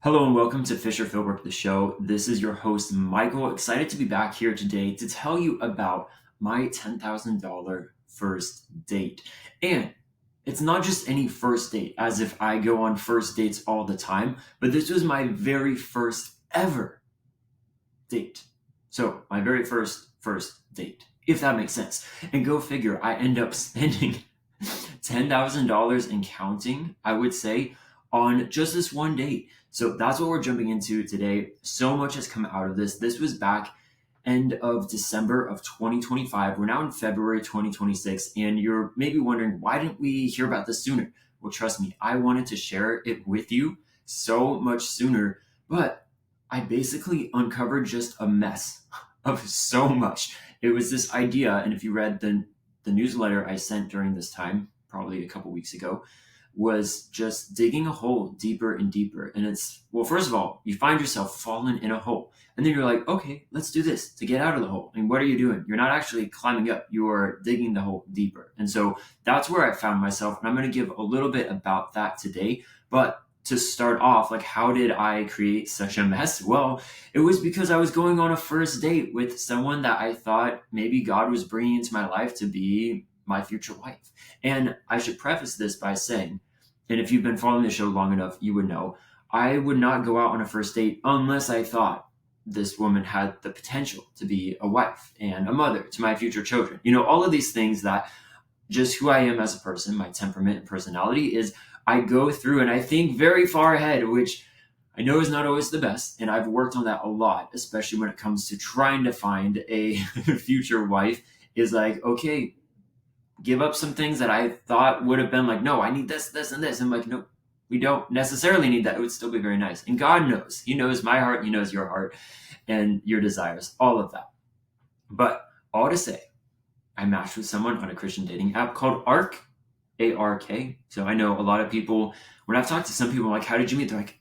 Hello and welcome to Fisher Philbrook, the show. This is your host, Michael. Excited to be back here today to tell you about my $10,000 first date. And it's not just any first date, as if I go on first dates all the time, but this was my very first ever date. So, my very first date, if that makes sense. And go figure, I end up spending $10,000 and counting, I would say, on just this one date. So that's what we're jumping into today. So much has come out of this. This was back end of December of 2025. We're now in February 2026, and you're maybe wondering, why didn't we hear about this sooner? Well, trust me, I wanted to share it with you so much sooner, but I basically uncovered just a mess of so much. It was this idea, and if you read the newsletter I sent during this time, probably a couple weeks ago, was just digging a hole deeper and deeper. And it's, well, first of all, you find yourself falling in a hole. And then you're like, okay, let's do this to get out of the hole. And what are you doing? You're not actually climbing up, you're digging the hole deeper. And so that's where I found myself. And I'm going to give a little bit about that today. But to start off, like, how did I create such a mess? Well, it was because I was going on a first date with someone that I thought maybe God was bringing into my life to be my future wife. And I should preface this by saying, and if you've been following the show long enough, you would know I would not go out on a first date unless I thought this woman had the potential to be a wife and a mother to my future children. You know, all of these things that just who I am as a person, my temperament and personality is I go through and I think very far ahead, which I know is not always the best. And I've worked on that a lot, especially when it comes to trying to find a future wife. Is like, okay, give up some things that I thought would have been like, no, I need this, this, and this. I'm like, no, we don't necessarily need that. It would still be very nice. And God knows. He knows my heart. He knows your heart and your desires, all of that. But all to say, I matched with someone on a Christian dating app called ARK, ARK. So I know a lot of people, when I've talked to some people, I'm like, how did you meet? They're like,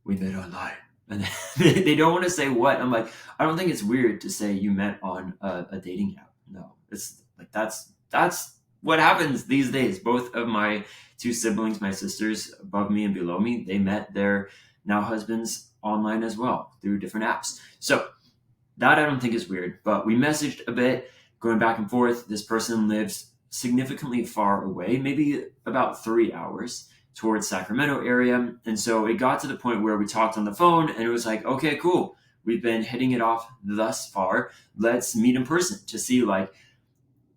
we met online. And they don't want to say what. I'm like, I don't think it's weird to say you met on a dating app. No, it's like that's what happens these days. Both of my two siblings, my sisters above me and below me, they met their now husbands online as well through different apps. So that I don't think is weird, but we messaged a bit, going back and forth. This person lives significantly far away, maybe about 3 hours towards Sacramento area. And so it got to the point where we talked on the phone and it was like, okay, cool. We've been hitting it off thus far. Let's meet in person to see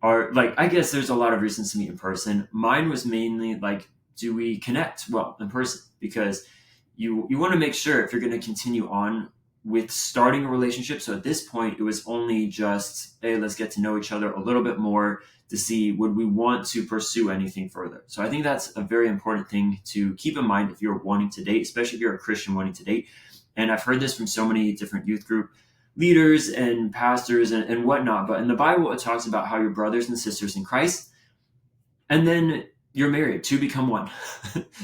I guess there's a lot of reasons to meet in person. Mine was mainly like, do we connect well in person? Because you want to make sure if you're going to continue on with starting a relationship. So at this point, it was only just, hey, let's get to know each other a little bit more to see would we want to pursue anything further. So I think that's a very important thing to keep in mind if you're wanting to date, especially if you're a Christian wanting to date. And I've heard this from so many different youth group leaders and pastors and whatnot. But in the Bible, it talks about how you're brothers and sisters in Christ, and then you're married to become one.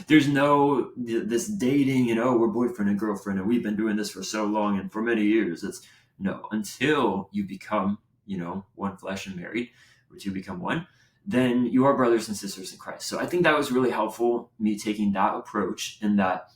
There's no this dating, we're boyfriend and girlfriend, and we've been doing this for so long and for many years. It's no, until you become, one flesh and married, or two become one, then you are brothers and sisters in Christ. So I think that was really helpful, me taking that approach, and that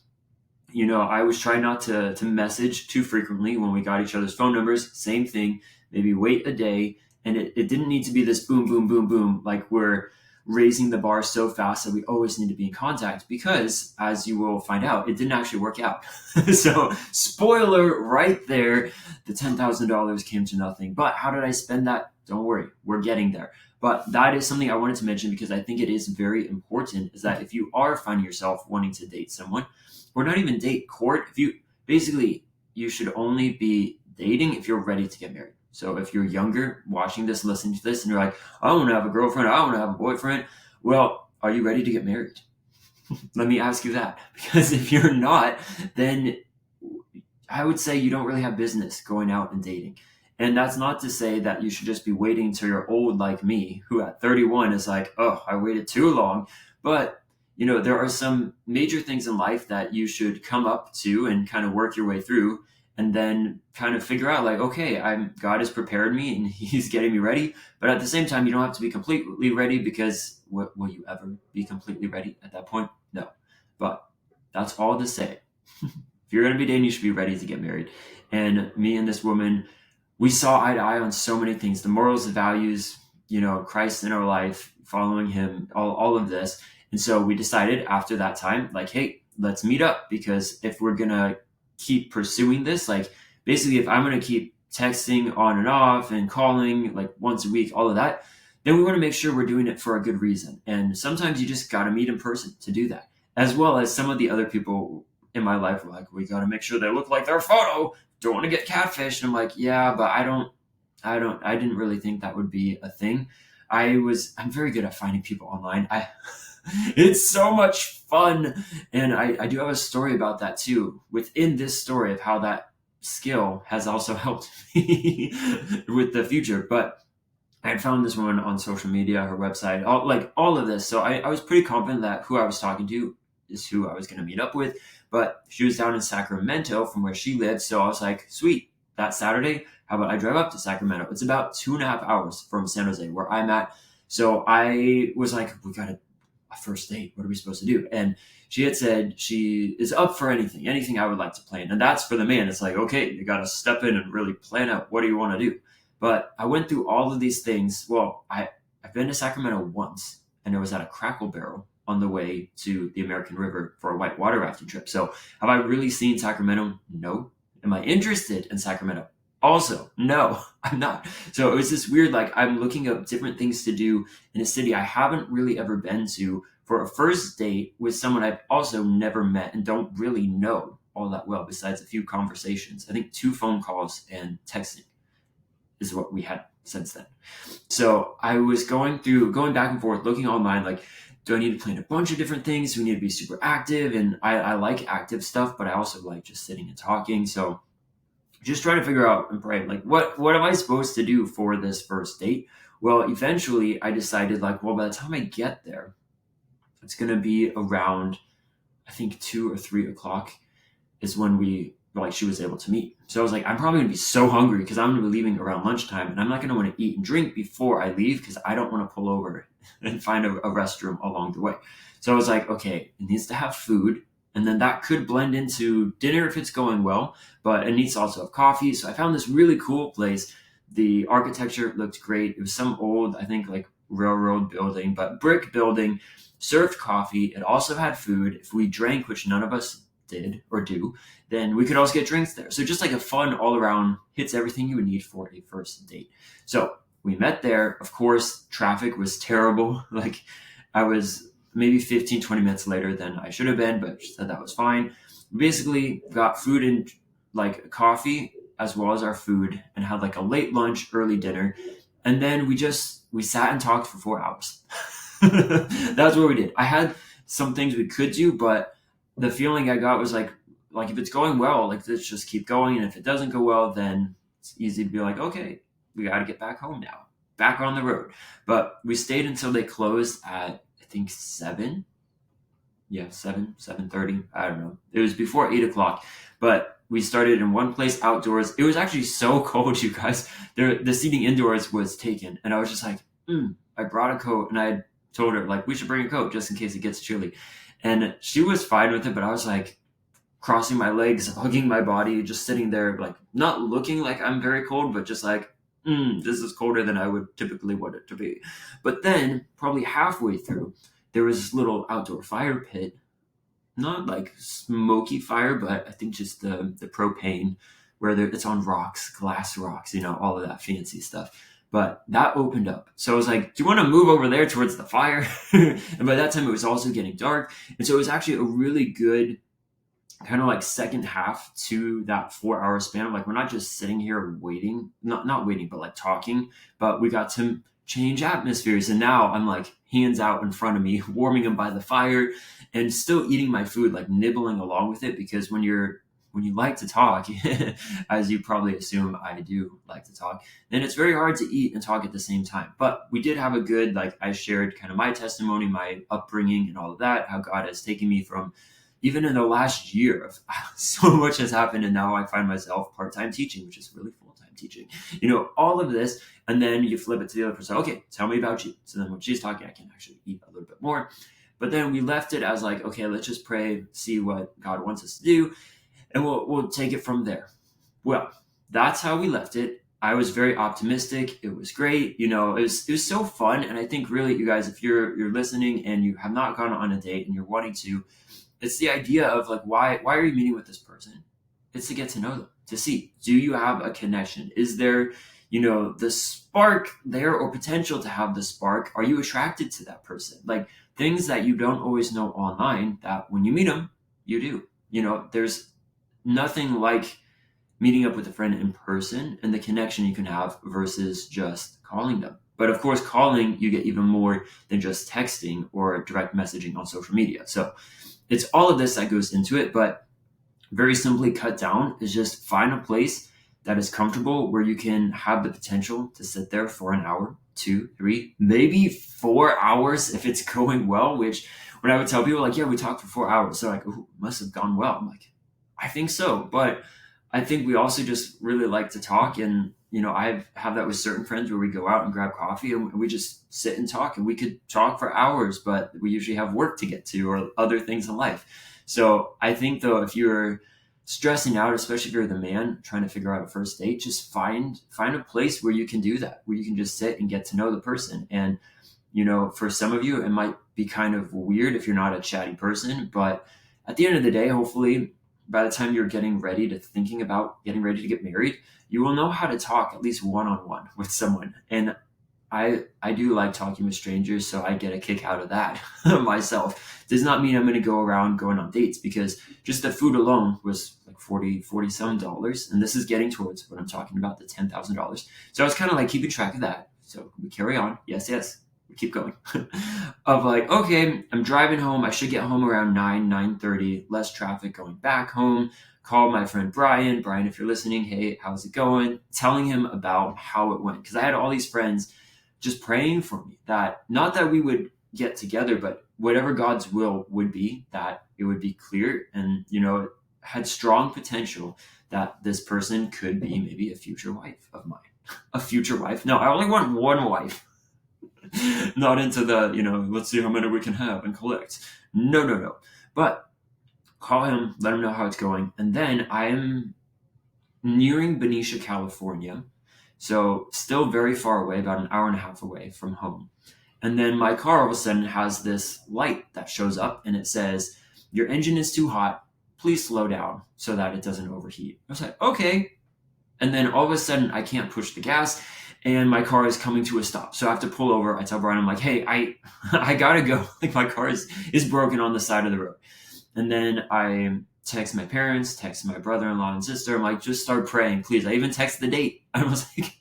I was trying not to message too frequently when we got each other's phone numbers. Same thing, maybe wait a day. And it didn't need to be this boom, boom, boom, boom, like we're raising the bar so fast that we always need to be in contact, because as you will find out, it didn't actually work out. So spoiler right there, the $10,000 came to nothing. But how did I spend that? Don't worry, we're getting there. But that is something I wanted to mention because I think it is very important, is that if you are finding yourself wanting to date someone, or not even date, court, if you basically, you should only be dating if you're ready to get married. So if you're younger, watching this, listening to this, and you're like, I want to have a girlfriend, I want to have a boyfriend. Well, are you ready to get married? Let me ask you that. Because if you're not, then I would say you don't really have business going out and dating. And that's not to say that you should just be waiting until you're old like me, who at 31 is like, oh, I waited too long. But there are some major things in life that you should come up to and kind of work your way through, and then kind of figure out like, okay, God has prepared me and he's getting me ready. But at the same time, you don't have to be completely ready, because will you ever be completely ready at that point? No. But that's all to say. if you're going to be dating, you should be ready to get married. And me and this woman, we saw eye to eye on so many things, the morals, the values, Christ in our life, following him, all of this. And so we decided after that time, like, hey, let's meet up, because if we're going to keep pursuing this, like basically if I'm going to keep texting on and off and calling like once a week, all of that, then we want to make sure we're doing it for a good reason. And sometimes you just got to meet in person to do that. As well as some of the other people in my life were like, we got to make sure they look like their photo. Don't want to get catfished. And I'm like, yeah, but I didn't really think that would be a thing. I'm very good at finding people online. It's so much fun. And I do have a story about that too, within this story, of how that skill has also helped me with the future. But I had found this woman on social media, her website, all of this. So I was pretty confident that who I was talking to is who I was going to meet up with. But she was down in Sacramento from where she lived. So I was like, sweet, that Saturday, how about I drive up to Sacramento? It's about 2.5 hours from San Jose, where I'm at. So I was like, we got a first date. What are we supposed to do? And she had said she is up for anything I would like to plan. And that's for the man. It's like, okay, you got to step in and really plan out, what do you want to do? But I went through all of these things. Well, I've been to Sacramento once, and it was at a Crackle Barrel on the way to the American River for a whitewater rafting trip. So have I really seen Sacramento? No. Am I interested in Sacramento? Also, no, I'm not. So it was this weird, like I'm looking up different things to do in a city I haven't really ever been to for a first date with someone I've also never met and don't really know all that well, besides a few conversations. I think 2 phone calls and texting is what we had since then. So I was going back and forth, looking online, like, do I need to plan a bunch of different things? Do we need to be super active? And I like active stuff, but I also like just sitting and talking. So just trying to figure out and pray, like, what am I supposed to do for this first date? Well, eventually I decided, like, well, by the time I get there, it's going to be around, I think 2 or 3 o'clock is when she was able to meet. So I was like, I'm probably gonna be so hungry because I'm gonna be leaving around lunchtime, and I'm not gonna want to eat and drink before I leave because I don't want to pull over and find a restroom along the way. So I was like, okay, it needs to have food, and then that could blend into dinner if it's going well, but it needs to also have coffee. So I found this really cool place. The architecture looked great. It was some old, I think, like railroad building, but brick building, served coffee. It also had food. If we drank, which none of us did or do, then we could also get drinks there. So just like a fun all around, hits everything you would need for a first date. So we met there. Of course, traffic was terrible. Like I was maybe 15, 20 minutes later than I should have been, but she said that was fine. We basically got food and like coffee as well as our food, and had like a late lunch, early dinner. And then we sat and talked for 4 hours. That's what we did. I had some things we could do, but the feeling I got was like if it's going well, like let's just keep going. And if it doesn't go well, then it's easy to be like, okay, we got to get back home now, back on the road. But we stayed until they closed at, I think 7. Yeah, 7:30. I don't know. It was before 8 o'clock, but we started in one place outdoors. It was actually so cold, you guys. The seating indoors was taken. And I was just like, I brought a coat, and I told her like, we should bring a coat just in case it gets chilly. And she was fine with it, but I was like crossing my legs, hugging my body, just sitting there, like not looking like I'm very cold, but just like, this is colder than I would typically want it to be. But then probably halfway through, there was this little outdoor fire pit, not like smoky fire, but I think just the propane where it's on rocks, glass rocks, all of that fancy stuff. But that opened up. So I was like, do you want to move over there towards the fire? And by that time, it was also getting dark. And so it was actually a really good kind of like second half to that 4-hour span. I'm like, we're not just sitting here waiting, not waiting, but like talking, but we got to change atmospheres. And now I'm like hands out in front of me, warming them by the fire and still eating my food, like nibbling along with it. Because when you like to talk, as you probably assume I do like to talk, then it's very hard to eat and talk at the same time. But we did have a good, like I shared kind of my testimony, my upbringing and all of that, how God has taken me from, even in the last year, of so much has happened. And now I find myself part-time teaching, which is really full-time teaching, all of this. And then you flip it to the other person. Okay, tell me about you. So then when she's talking, I can actually eat a little bit more. But then we left it as like, okay, let's just pray, see what God wants us to do. and we'll take it from there. Well, that's how we left it. I was very optimistic. It was great. It was so fun. And I think really, you guys, if you're listening and you have not gone on a date and you're wanting to, it's the idea of like, why are you meeting with this person? It's to get to know them, to see, do you have a connection? Is there, the spark there, or potential to have the spark? Are you attracted to that person? Like, things that you don't always know online, that when you meet them, you do. There's nothing like meeting up with a friend in person and the connection you can have versus just calling them. But of course, calling, you get even more than just texting or direct messaging on social media. So it's all of this that goes into it. But very simply cut down is just find a place that is comfortable where you can have the potential to sit there for an hour, 2, 3, maybe 4 hours if it's going well. Which, when I would tell people, like, yeah, we talked for 4 hours, they're like, "Ooh, must have gone well." I'm like, I think so. But I think we also just really like to talk. And I have that with certain friends where we go out and grab coffee and we just sit and talk, and we could talk for hours, but we usually have work to get to or other things in life. So I think, though, if you're stressing out, especially if you're the man trying to figure out a first date, just find a place where you can do that, where you can just sit and get to know the person. And for some of you, it might be kind of weird if you're not a chatty person, but at the end of the day, hopefully, by the time you're getting ready to thinking about getting ready to get married, you will know how to talk at least one-on-one with someone. And I do like talking with strangers, so I get a kick out of that myself. Does not mean I'm going to go around going on dates, because just the food alone was like 40 some dollars, and this is getting towards what I'm talking about, the $10,000. So I was kind of like keeping track of that. So we carry on. Yes, we keep going. Of like, okay, I'm driving home. I should get home around 9:30, less traffic going back home. Call my friend Brian. Brian, if you're listening, hey, how's it going? Telling him about how it went, because I had all these friends just praying for me, that not that we would get together, but whatever God's will would be, that it would be clear. And it had strong potential that this person could be maybe a future wife of mine. A future wife? No, I only want one wife. Not into the, let's see how many we can have and collect. No. But call him, let him know how it's going. And then I am nearing Benicia, California. So still very far away, about an hour and a half away from home. And then my car all of a sudden has this light that shows up, and it says, "Your engine is too hot. Please slow down so that it doesn't overheat." I was like, okay. And then all of a sudden I can't push the gas, and my car is coming to a stop. So I have to pull over. I tell Brian, I'm like, hey, I gotta go. Like, my car is broken on the side of the road. And then I text my parents, text my brother-in-law and sister. I'm like, just start praying, please. I even text the date. I was like,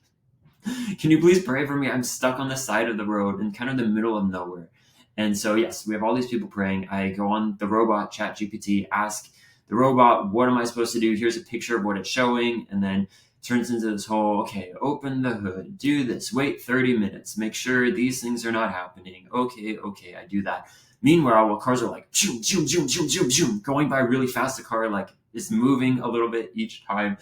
can you please pray for me? I'm stuck on the side of the road in kind of the middle of nowhere. And so, yes, we have all these people praying. I go on the robot, ChatGPT, ask the robot, what am I supposed to do? Here's a picture of what it's showing. And then turns into this whole, okay, open the hood, do this, wait 30 minutes, make sure these things are not happening. Okay, I do that. Meanwhile, while cars are like, zoom, zoom, zoom, zoom, zoom, zoom, going by really fast, the car like is moving a little bit each time.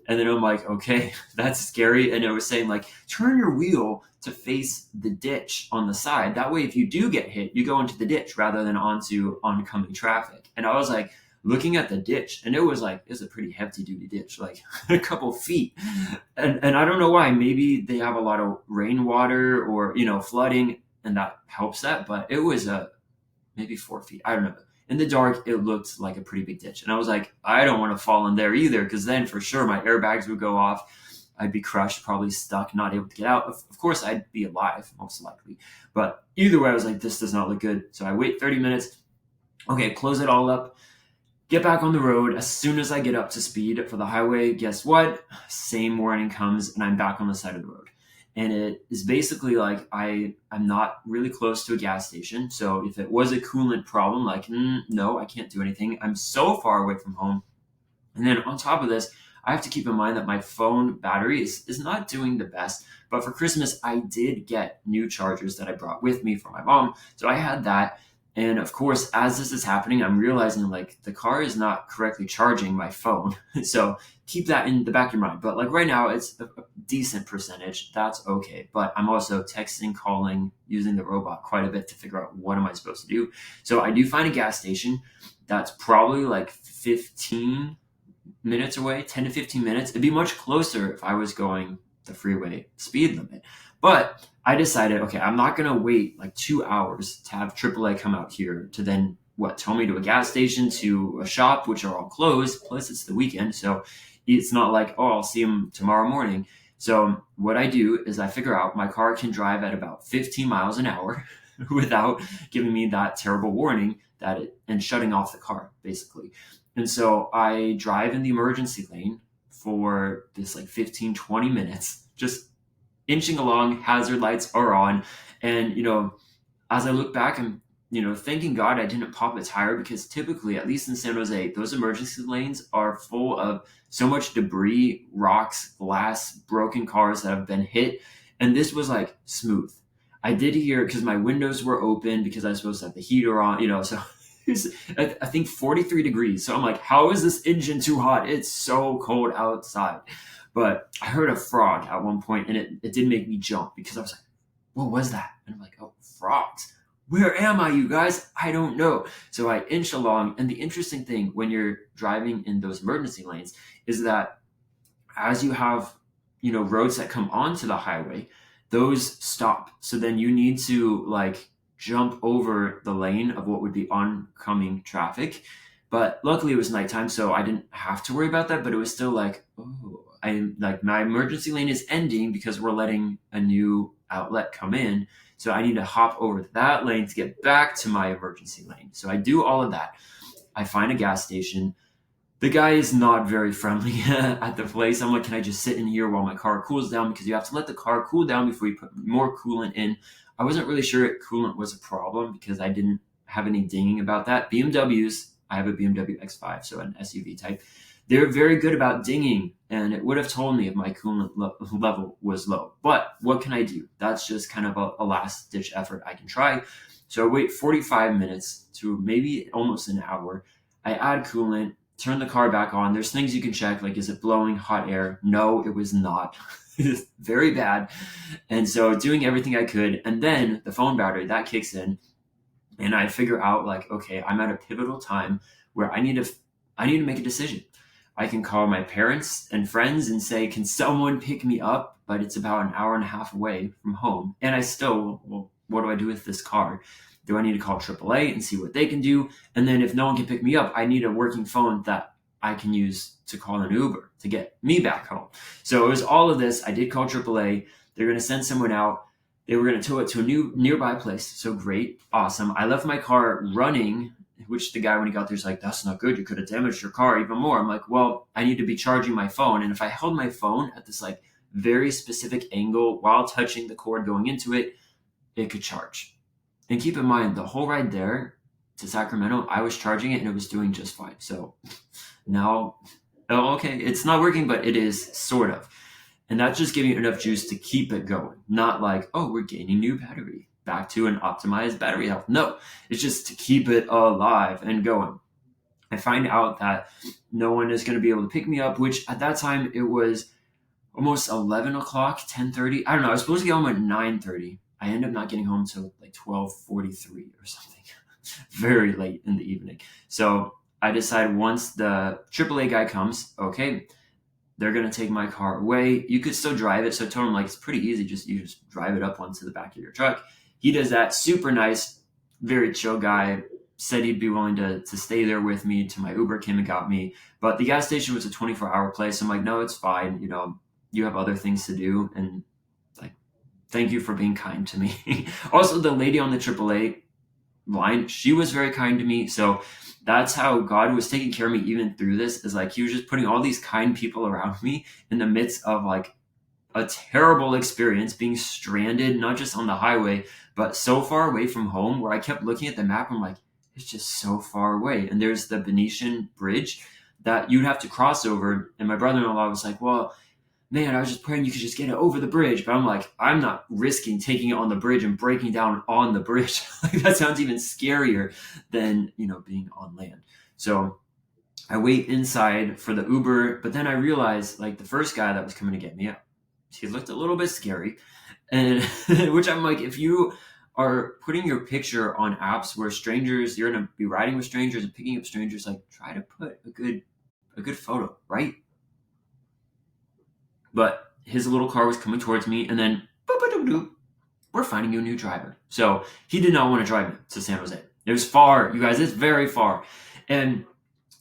And then I'm like, okay, that's scary. And it was saying like, turn your wheel to face the ditch on the side. That way, if you do get hit, you go into the ditch rather than onto oncoming traffic. And I was like, looking at the ditch, and it was a pretty hefty duty ditch, like a couple feet. And I don't know why. Maybe they have a lot of rainwater or, flooding, and that helps that. But it was maybe 4 feet. I don't know. In the dark, it looked like a pretty big ditch. And I was like, I don't want to fall in there either, because then for sure my airbags would go off. I'd be crushed, probably stuck, not able to get out. Of course, I'd be alive, most likely. But either way, I was like, this does not look good. So I wait 30 minutes. Okay, close it all up. Get back on the road. As soon as I get up to speed for the highway, guess what? Same warning comes, and I'm back on the side of the road. And it is basically like I'm not really close to a gas station. So if it was a coolant problem, like, no, I can't do anything. I'm so far away from home. And then on top of this, I have to keep in mind that my phone battery is not doing the best. But for Christmas, I did get new chargers that I brought with me for my mom. So I had that. And of course, as this is happening, I'm realizing like the car is not correctly charging my phone. So keep that in the back of your mind. But like right now, it's a decent percentage. That's okay. But I'm also texting, calling, using the robot quite a bit to figure out what am I supposed to do. So I do find a gas station that's probably like 15 minutes away, 10 to 15 minutes. It'd be much closer if I was going the freeway speed limit. But I decided, okay, I'm not going to wait like 2 hours to have AAA come out here to then what, tow me to a gas station, to a shop, which are all closed. Plus, it's the weekend. So it's not like, oh, I'll see them tomorrow morning. So what I do is I figure out my car can drive at about 15 miles an hour without giving me that terrible warning and shutting off the car, basically. And so I drive in the emergency lane for this like 15, 20 minutes, just inching along, hazard lights are on. And, as I look back, I'm, thanking God I didn't pop a tire, because typically, at least in San Jose, those emergency lanes are full of so much debris, rocks, glass, broken cars that have been hit. And this was like smooth. I did hear, because my windows were open because I was supposed to have the heater on, so it's, I think 43 degrees. So I'm like, how is this engine too hot? It's so cold outside. But I heard a frog at one point, and it did make me jump, because I was like, what was that? And I'm like, oh, frogs. Where am I, you guys? I don't know. So I inch along. And the interesting thing when you're driving in those emergency lanes is that as you have, roads that come onto the highway, those stop. So then you need to like jump over the lane of what would be oncoming traffic. But luckily it was nighttime, so I didn't have to worry about that. But it was still like, oh, I like my emergency lane is ending because we're letting a new outlet come in. So I need to hop over that lane to get back to my emergency lane. So I do all of that. I find a gas station. The guy is not very friendly at the place. I'm like, can I just sit in here while my car cools down? Because you have to let the car cool down before you put more coolant in. I wasn't really sure coolant was a problem because I didn't have any dinging about that. BMWs, I have a BMW X5, so an SUV type. They're very good about dinging, and it would have told me if my coolant level was low. But what can I do? That's just kind of a last-ditch effort I can try. So I wait 45 minutes to maybe almost an hour. I add coolant, turn the car back on. There's things you can check, like, is it blowing hot air? No, it was not. It's very bad. And so doing everything I could, and then the phone battery, that kicks in, and I figure out like, okay, I'm at a pivotal time where I need to make a decision. I can call my parents and friends and say, can someone pick me up? But it's about an hour and a half away from home. And I still, well, what do I do with this car? Do I need to call AAA and see what they can do? And then if no one can pick me up, I need a working phone that I can use to call an Uber to get me back home. So it was all of this. I did call AAA. They're going to send someone out. They were going to tow it to a new nearby place. So great. Awesome. I left my car running, which the guy, when he got there, is like, that's not good. You could have damaged your car even more. I'm like, well, I need to be charging my phone. And if I held my phone at this like very specific angle while touching the cord going into it, it could charge. And keep in mind, the whole ride there to Sacramento, I was charging it and it was doing just fine. So now, oh, okay, it's not working, but it is sort of. And that's just giving it enough juice to keep it going. Not like, oh, we're gaining new battery, back to an optimized battery health. No, it's just to keep it alive and going. I find out that no one is going to be able to pick me up, which at that time it was almost 11 o'clock, 10:30. I don't know. I was supposed to get home at 9:30. I ended up not getting home until like 12:43 or something. Very late in the evening. So I decided once the AAA guy comes, okay, they're going to take my car away. You could still drive it. So I told him, like, it's pretty easy. You just drive it up onto the back of your truck. He does that. Super nice, very chill guy. Said he'd be willing to stay there with me till my Uber came and got me. But the gas station was a 24-hour place. I'm like, no, it's fine. You have other things to do. And like, thank you for being kind to me. Also, the lady on the AAA line, she was very kind to me. So that's how God was taking care of me even through this, is like he was just putting all these kind people around me in the midst of like a terrible experience, being stranded, not just on the highway, but so far away from home, where I kept looking at the map. I'm like, it's just so far away. And there's the Venetian bridge that you'd have to cross over. And my brother-in-law was like, well, man, I was just praying you could just get it over the bridge. But I'm like, I'm not risking taking it on the bridge and breaking down on the bridge. Like, that sounds even scarier than, being on land. So I wait inside for the Uber, but then I realized, like, the first guy that was coming to get me up, he looked a little bit scary. And which I'm like, if you are putting your picture on apps where strangers, you're going to be riding with strangers and picking up strangers, like, try to put a a good photo, right? But his little car was coming towards me, and then boop, boop, boop, boop, we're finding you a new driver. So he did not want to drive me to San Jose. It was far, you guys. It's very far. And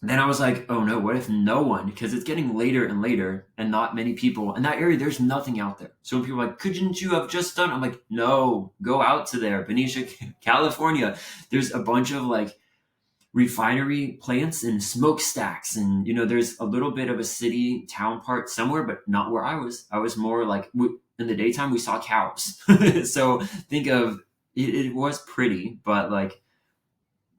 then I was like, oh no, what if no one? Because it's getting later and later and not many people. In that area, there's nothing out there. So when people are like, couldn't you have just done? I'm like, no, go out to there. Benicia, California. There's a bunch of like refinery plants and smokestacks. And, there's a little bit of a city town part somewhere, but not where I was. I was more like in the daytime, we saw cows. So think of it was pretty, but like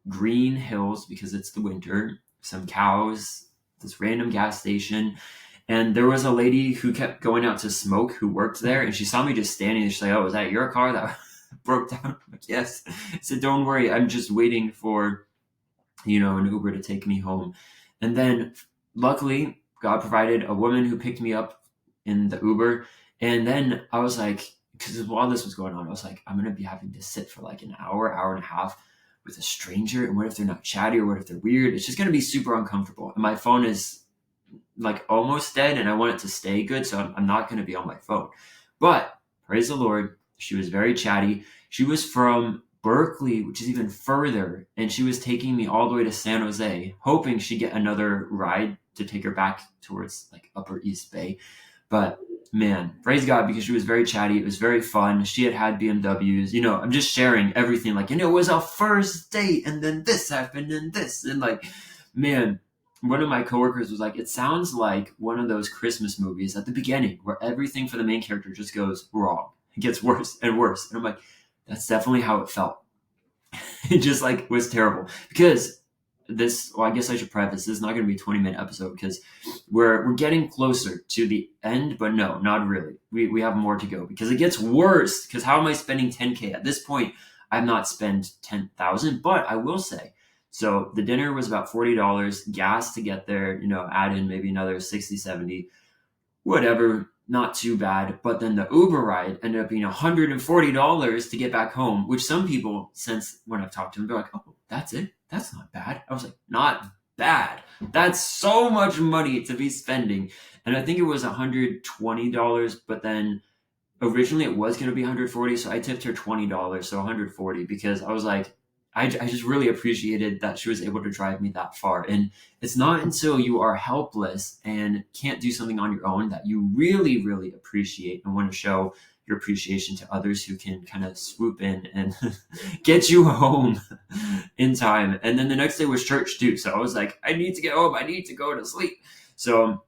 green hills because it's the winter, some cows, this random gas station. And there was a lady who kept going out to smoke who worked there. And she saw me just standing and she's like, oh, is that your car that broke down? I'm like, yes. I said, don't worry. I'm just waiting for, an Uber to take me home. And then luckily God provided a woman who picked me up in the Uber. And then I was like, because while this was going on, I was like, I'm going to be having to sit for like an hour and a half with a stranger. And what if they're not chatty, or what if they're weird? It's just going to be super uncomfortable. And my phone is like almost dead and I want it to stay good. So I'm not going to be on my phone. But praise the Lord, she was very chatty. She was from Berkeley, which is even further. And she was taking me all the way to San Jose, hoping she'd get another ride to take her back towards like Upper East Bay. But man, praise God, because she was very chatty. It was very fun. She had BMWs. I'm just sharing everything. Like, it was our first date, and then this happened, and this, and like, man, one of my coworkers was like, it sounds like one of those Christmas movies at the beginning where everything for the main character just goes wrong. It gets worse and worse. And I'm like, that's definitely how it felt. It just like was terrible because I guess I should preface, this is not going to be a 20-minute episode because we're getting closer to the end, but no, not really. We have more to go because it gets worse. Because how am I spending $10K at this point? I've not spent $10,000, but I will say, so the dinner was about $40, gas to get there, add in maybe another 60, 70, whatever, not too bad. But then the Uber ride ended up being $140 to get back home, which some people, since when I've talked to them, they're like, oh, that's it? That's not bad. I was like, not bad. That's so much money to be spending. And I think it was $120, but then originally it was going to be $140. So I tipped her $20, so $140, because I was like, I just really appreciated that she was able to drive me that far. And it's not until you are helpless and can't do something on your own that you really, really appreciate and want to show your appreciation to others who can kind of swoop in and get you home in time. And then the next day was church too. So I was like, I need to get home. I need to go to sleep. So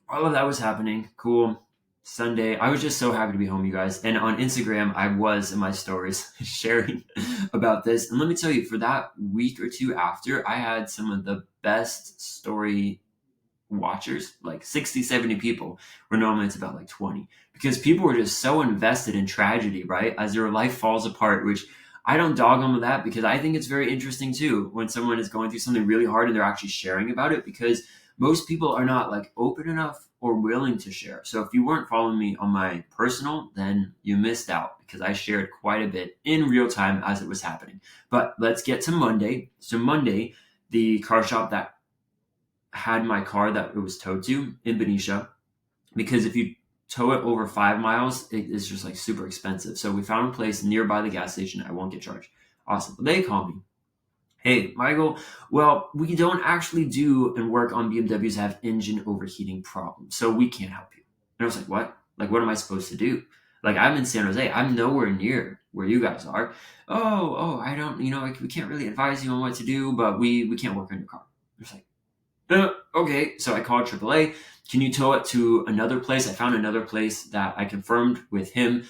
all of that was happening. Cool. Sunday, I was just so happy to be home, you guys. And on Instagram, I was in my stories sharing about this. And let me tell you, for that week or two after, I had some of the best story watchers, like 60, 70 people, where normally it's about like 20. Because people were just so invested in tragedy, right? As their life falls apart, which I don't dog them with that, because I think it's very interesting too when someone is going through something really hard and they're actually sharing about it, because most people are not like open enough or willing to share. So if you weren't following me on my personal, then you missed out, because I shared quite a bit in real time as it was happening. But let's get to Monday. So Monday, the car shop that had my car that it was towed to in Benicia, because if you tow it over 5 miles, it is just like super expensive. So we found a place nearby the gas station. I won't get charged. Awesome. They call me. Hey, Michael, well, we don't actually do and work on BMWs that have engine overheating problems, so we can't help you. And I was like, what? Like, what am I supposed to do? Like, I'm in San Jose. I'm nowhere near where you guys are. I don't, we can't really advise you on what to do, but we can't work on your car. I was like, okay. So I called AAA. Can you tow it to another place? I found another place that I confirmed with him.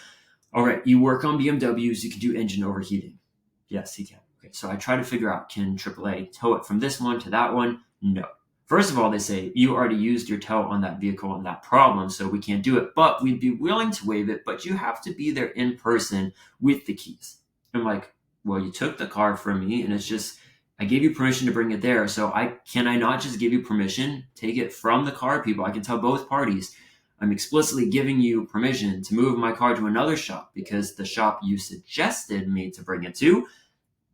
All right, you work on BMWs. You can do engine overheating. Yes, he can. Okay, so I try to figure out, can AAA tow it from this one to that one? No. First of all, they say, you already used your tow on that vehicle and that problem, so we can't do it. But we'd be willing to waive it, but you have to be there in person with the keys. I'm like, well, you took the car from me, and it's just, I gave you permission to bring it there. So can I not just give you permission, take it from the car people? I can tell both parties, I'm explicitly giving you permission to move my car to another shop, because the shop you suggested me to bring it to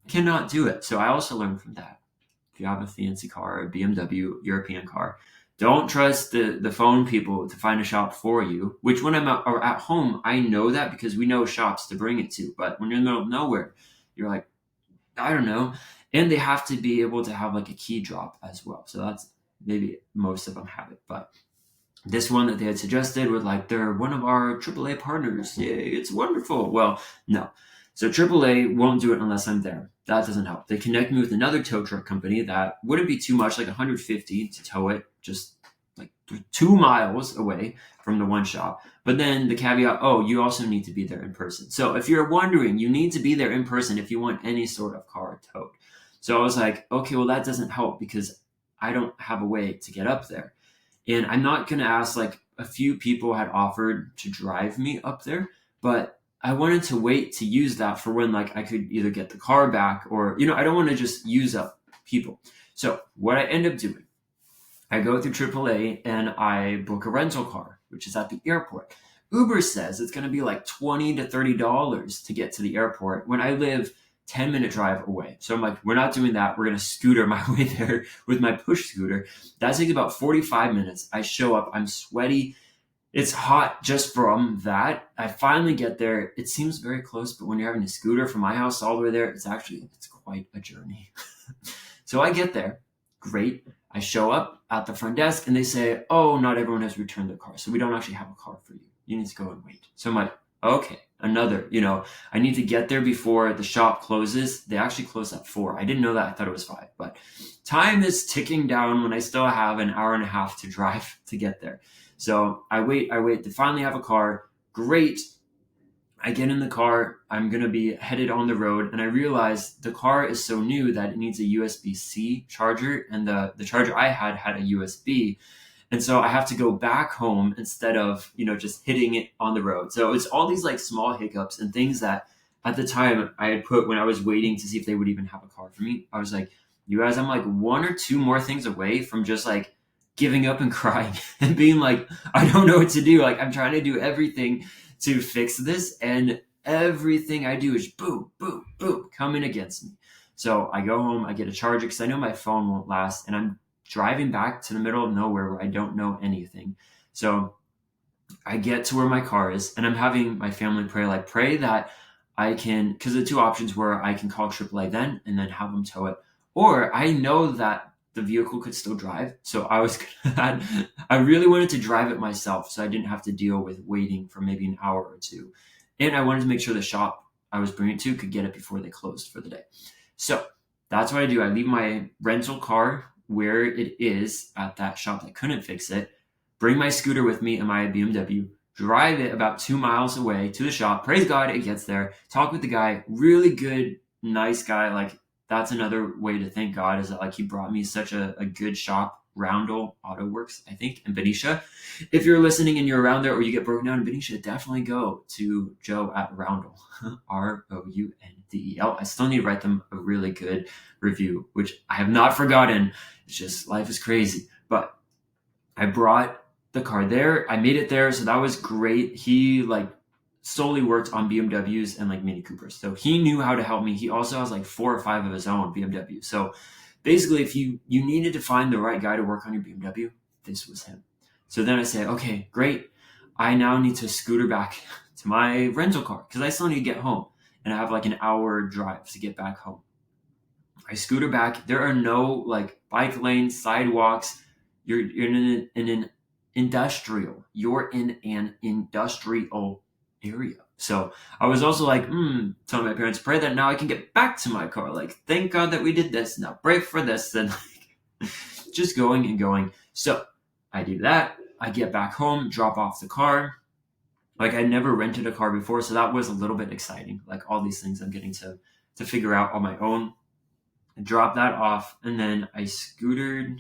cannot do it. So I also learned from that. if you have a fancy car, a BMW European car, don't trust the phone people to find a shop for you. Which when I'm at home, I know that because we know shops to bring it to. But when you're in the middle of nowhere, you're like, I don't know. And they have to be able to have like a key drop as well. So that's maybe most of them have it. But this one that they had suggested was like, they're one of our AAA partners. Yay, it's wonderful. Well, no. So AAA won't do it unless I'm there. That doesn't help. They connect me with another tow truck company that wouldn't be too much, like 150 to tow it, just like 2 miles away from the one shop. But then the caveat, oh, you also need to be there in person. So if you're wondering, you need to be there in person if you want any sort of car towed. So I was like, okay, well, that doesn't help because I don't have a way to get up there. And I'm not going to ask, like, a few people had offered to drive me up there, but I wanted to wait to use that for when, like, I could either get the car back or, I don't want to just use up people. So what I end up doing, I go through AAA and I book a rental car, which is at the airport. Uber says it's going to be like $20 to $30 to get to the airport when I live 10-minute drive away. So I'm like, we're not doing that. We're going to scooter my way there with my push scooter. That takes about 45 minutes. I show up. I'm sweaty. It's hot just from that. I finally get there. It seems very close, but when you're having a scooter from my house all the way there, it's quite a journey. So I get there. Great. I show up at the front desk and they say, oh, not everyone has returned their car. So we don't actually have a car for you. You need to go and wait. So I'm like, okay, another, I need to get there before the shop closes. They actually close at 4. I didn't know that. I thought it was 5, but time is ticking down when I still have an hour and a half to drive to get there. So I wait to finally have a car. Great. I get in the car. I'm going to be headed on the road. And I realize the car is so new that it needs a USB-C charger. And the charger I had a USB. And so I have to go back home instead of, just hitting it on the road. So it's all these like small hiccups and things that at the time I had put when I was waiting to see if they would even have a car for me. I was like, you guys, I'm like 1 or 2 more things away from just like giving up and crying and being like, I don't know what to do. Like I'm trying to do everything to fix this. And everything I do is boom, boom, boom, coming against me. So I go home, I get a charger because I know my phone won't last. And I'm driving back to the middle of nowhere where I don't know anything. So I get to where my car is and I'm having my family pray that I can, because the 2 options were I can call AAA then and then have them tow it. Or I know that the vehicle could still drive. So I really wanted to drive it myself so I didn't have to deal with waiting for maybe an hour or 2. And I wanted to make sure the shop I was bringing it to could get it before they closed for the day. So that's what I do. I leave my rental car where it is at that shop that couldn't fix it, bring my scooter with me and my BMW, drive it about 2 miles away to the shop. Praise God, it gets there. Talk with the guy, really good, nice guy. Like that's another way to thank God is that like he brought me such a good shop, Roundel Auto Works, I think, in Benicia. If you're listening and you're around there or you get broken down in Benicia, definitely go to Joe at Roundel, Roundel. I still need to write them a really good review, which I have not forgotten. It's just life is crazy. But I brought the car there. I made it there. So that was great. He like solely worked on BMWs and like Mini Coopers. So he knew how to help me. He also has like 4 or 5 of his own BMWs. So basically if you needed to find the right guy to work on your BMW, this was him. So then I say, okay, great. I now need to scooter back to my rental car because I still need to get home and I have like an hour drive to get back home. I scooter back. There are no like bike lanes, sidewalks. You're in an industrial. You're in an industrial area. So I was also like, telling my parents, pray that now I can get back to my car. Like, thank God that we did this. Now pray for this. And like, just going and going. So I do that. I get back home, drop off the car. Like I never rented a car before. So that was a little bit exciting. Like all these things I'm getting to figure out on my own. I dropped that off and then I scootered.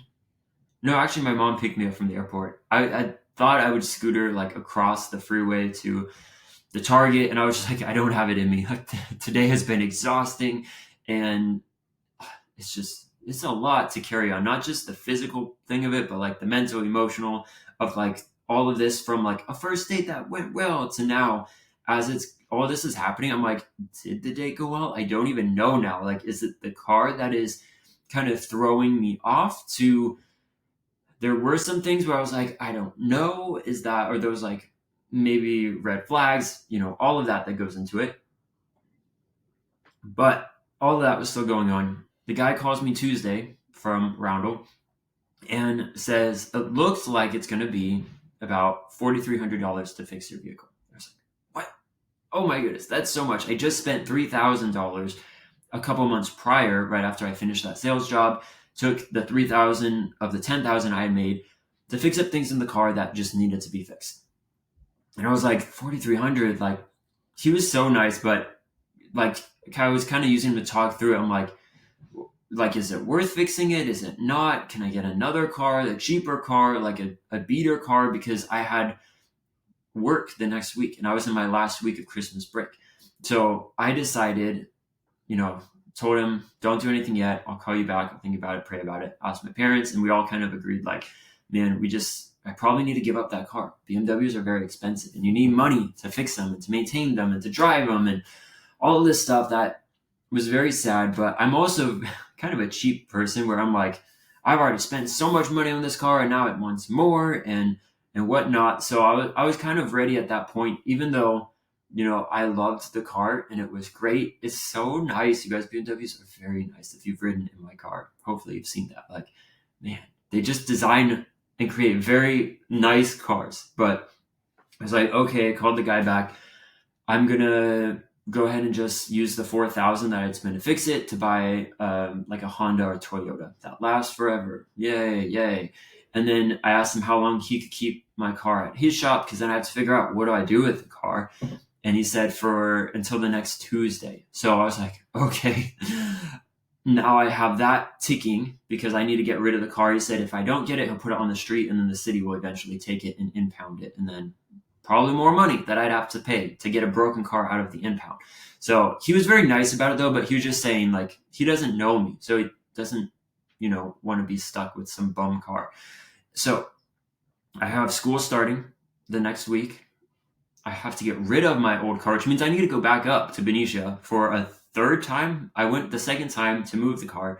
No, actually my mom picked me up from the airport. I thought I would scooter like across the freeway to the Target and I was just like, I don't have it in me. Like, today has been exhausting and it's a lot to carry on. Not just the physical thing of it, but like the mental, emotional of like all of this from like a first date that went well to now as all this is happening. I'm like, did the date go well? I don't even know now. Like, is it the car that is kind of throwing me off to, there were some things where I was like, I don't know, is that, or those like maybe red flags, all of that goes into it. But all of that was still going on. The guy calls me Tuesday from Roundel and says, it looks like it's going to be about $4,300 to fix your vehicle. I was like, what? Oh my goodness, that's so much. I just spent $3,000 a couple months prior, right after I finished that sales job, took the $3,000 of the $10,000 I had made to fix up things in the car that just needed to be fixed. And I was like, $4,300, like, he was so nice, but like, I was kind of using him to talk through it. I'm like, is it worth fixing it? Is it not? Can I get another car, a cheaper car, like a beater car? Because I had work the next week and I was in my last week of Christmas break. So I decided, told him, don't do anything yet. I'll call you back. I'll think about it, pray about it, ask my parents. And we all kind of agreed, like, man, I probably need to give up that car. BMWs are very expensive and you need money to fix them and to maintain them and to drive them and all of this stuff. That was very sad. But I'm also kind of a cheap person where I'm like, I've already spent so much money on this car and now it wants more and whatnot. So I was kind of ready at that point, even though, I loved the car and it was great. It's so nice. You guys, BMWs are very nice. If you've ridden in my car, hopefully you've seen that. Like, man, they just design and create very nice cars. But I was like, okay, I called the guy back. I'm going to go ahead and just use the $4,000 that I'd spent to fix it to buy like a Honda or Toyota that lasts forever. Yay. And then I asked him how long he could keep my car at his shop, because then I have to figure out, what do I do with the car? And he said until the next Tuesday. So I was like, okay, now I have that ticking because I need to get rid of the car. He said, if I don't get it, he'll put it on the street and then the city will eventually take it and impound it. And then probably more money that I'd have to pay to get a broken car out of the impound. So he was very nice about it though, but he was just saying, like, he doesn't know me. So he doesn't, want to be stuck with some bum car. So I have school starting the next week. I have to get rid of my old car, which means I need to go back up to Benicia for a third time. I went the second time to move the car.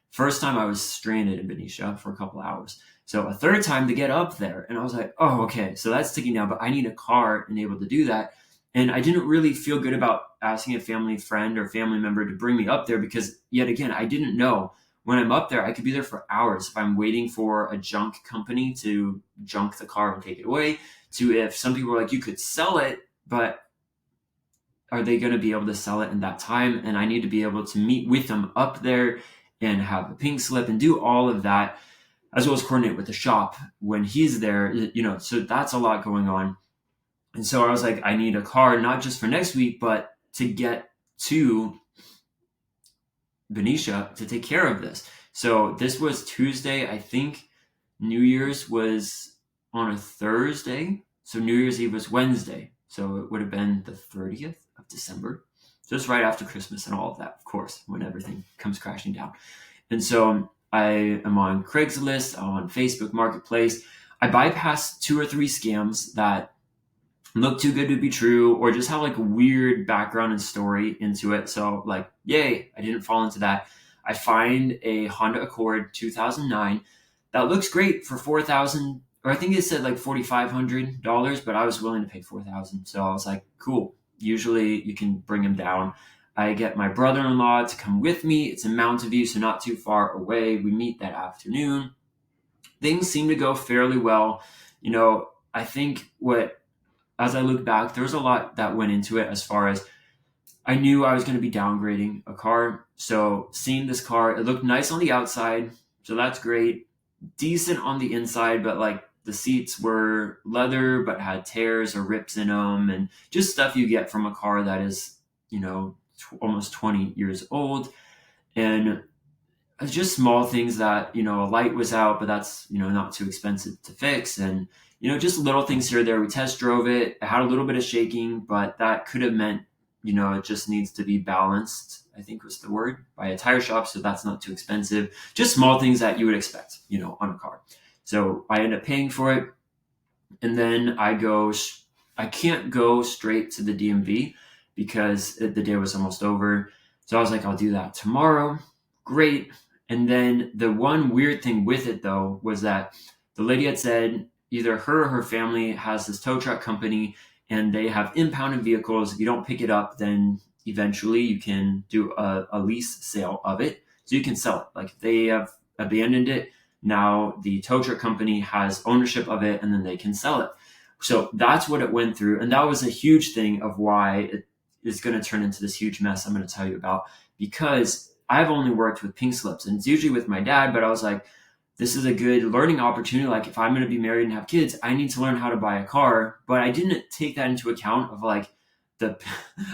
First time I was stranded in Benicia for a couple hours. So a third time to get up there. And I was like, oh, okay, so that's ticking now, but I need a car and able to do that. And I didn't really feel good about asking a family friend or family member to bring me up there because, yet again, I didn't know. When I'm up there, I could be there for hours if I'm waiting for a junk company to junk the car and take it away, to if some people were like, you could sell it, but are they going to be able to sell it in that time? And I need to be able to meet with them up there and have a pink slip and do all of that, as well as coordinate with the shop when he's there, so that's a lot going on. And so I was like, I need a car, not just for next week, but to get to Benicia to take care of this. So this was Tuesday. I think New Year's was on a Thursday. So New Year's Eve was Wednesday. So it would have been the 30th of December. Just right after Christmas and all of that, of course, when everything comes crashing down. And so I am on Craigslist, I'm on Facebook Marketplace. I bypassed 2 or 3 scams that look too good to be true or just have like a weird background and story into it. So like, yay, I didn't fall into that. I find a Honda Accord 2009 that looks great for $4,000, or I think it said like $4,500, but I was willing to pay $4,000. So I was like, cool. Usually you can bring them down. I get my brother-in-law to come with me. It's in Mountain View, so not too far away. We meet that afternoon. Things seem to go fairly well. I think as I look back, there was a lot that went into it as far as I knew I was going to be downgrading a car. So seeing this car, it looked nice on the outside. So that's great. Decent on the inside, but like the seats were leather, but had tears or rips in them and just stuff you get from a car that is, almost 20 years old. And just small things that, a light was out, but that's, not too expensive to fix. And, just little things here or there. We test drove it. It had a little bit of shaking, but that could have meant, it just needs to be balanced, I think was the word, by a tire shop. So that's not too expensive. Just small things that you would expect, on a car. So I end up paying for it. And then I can't go straight to the DMV because the day was almost over. So I was like, I'll do that tomorrow. Great. And then the one weird thing with it though was that the lady had said either her or her family has this tow truck company and they have impounded vehicles. If you don't pick it up, then eventually you can do a lease sale of it. So you can sell it. Like they have abandoned it. Now the tow truck company has ownership of it and then they can sell it. So that's what it went through. And that was a huge thing of why it is going to turn into this huge mess I'm going to tell you about, because I've only worked with pink slips and it's usually with my dad, but I was like, this is a good learning opportunity. Like if I'm going to be married and have kids, I need to learn how to buy a car, but I didn't take that into account of like the,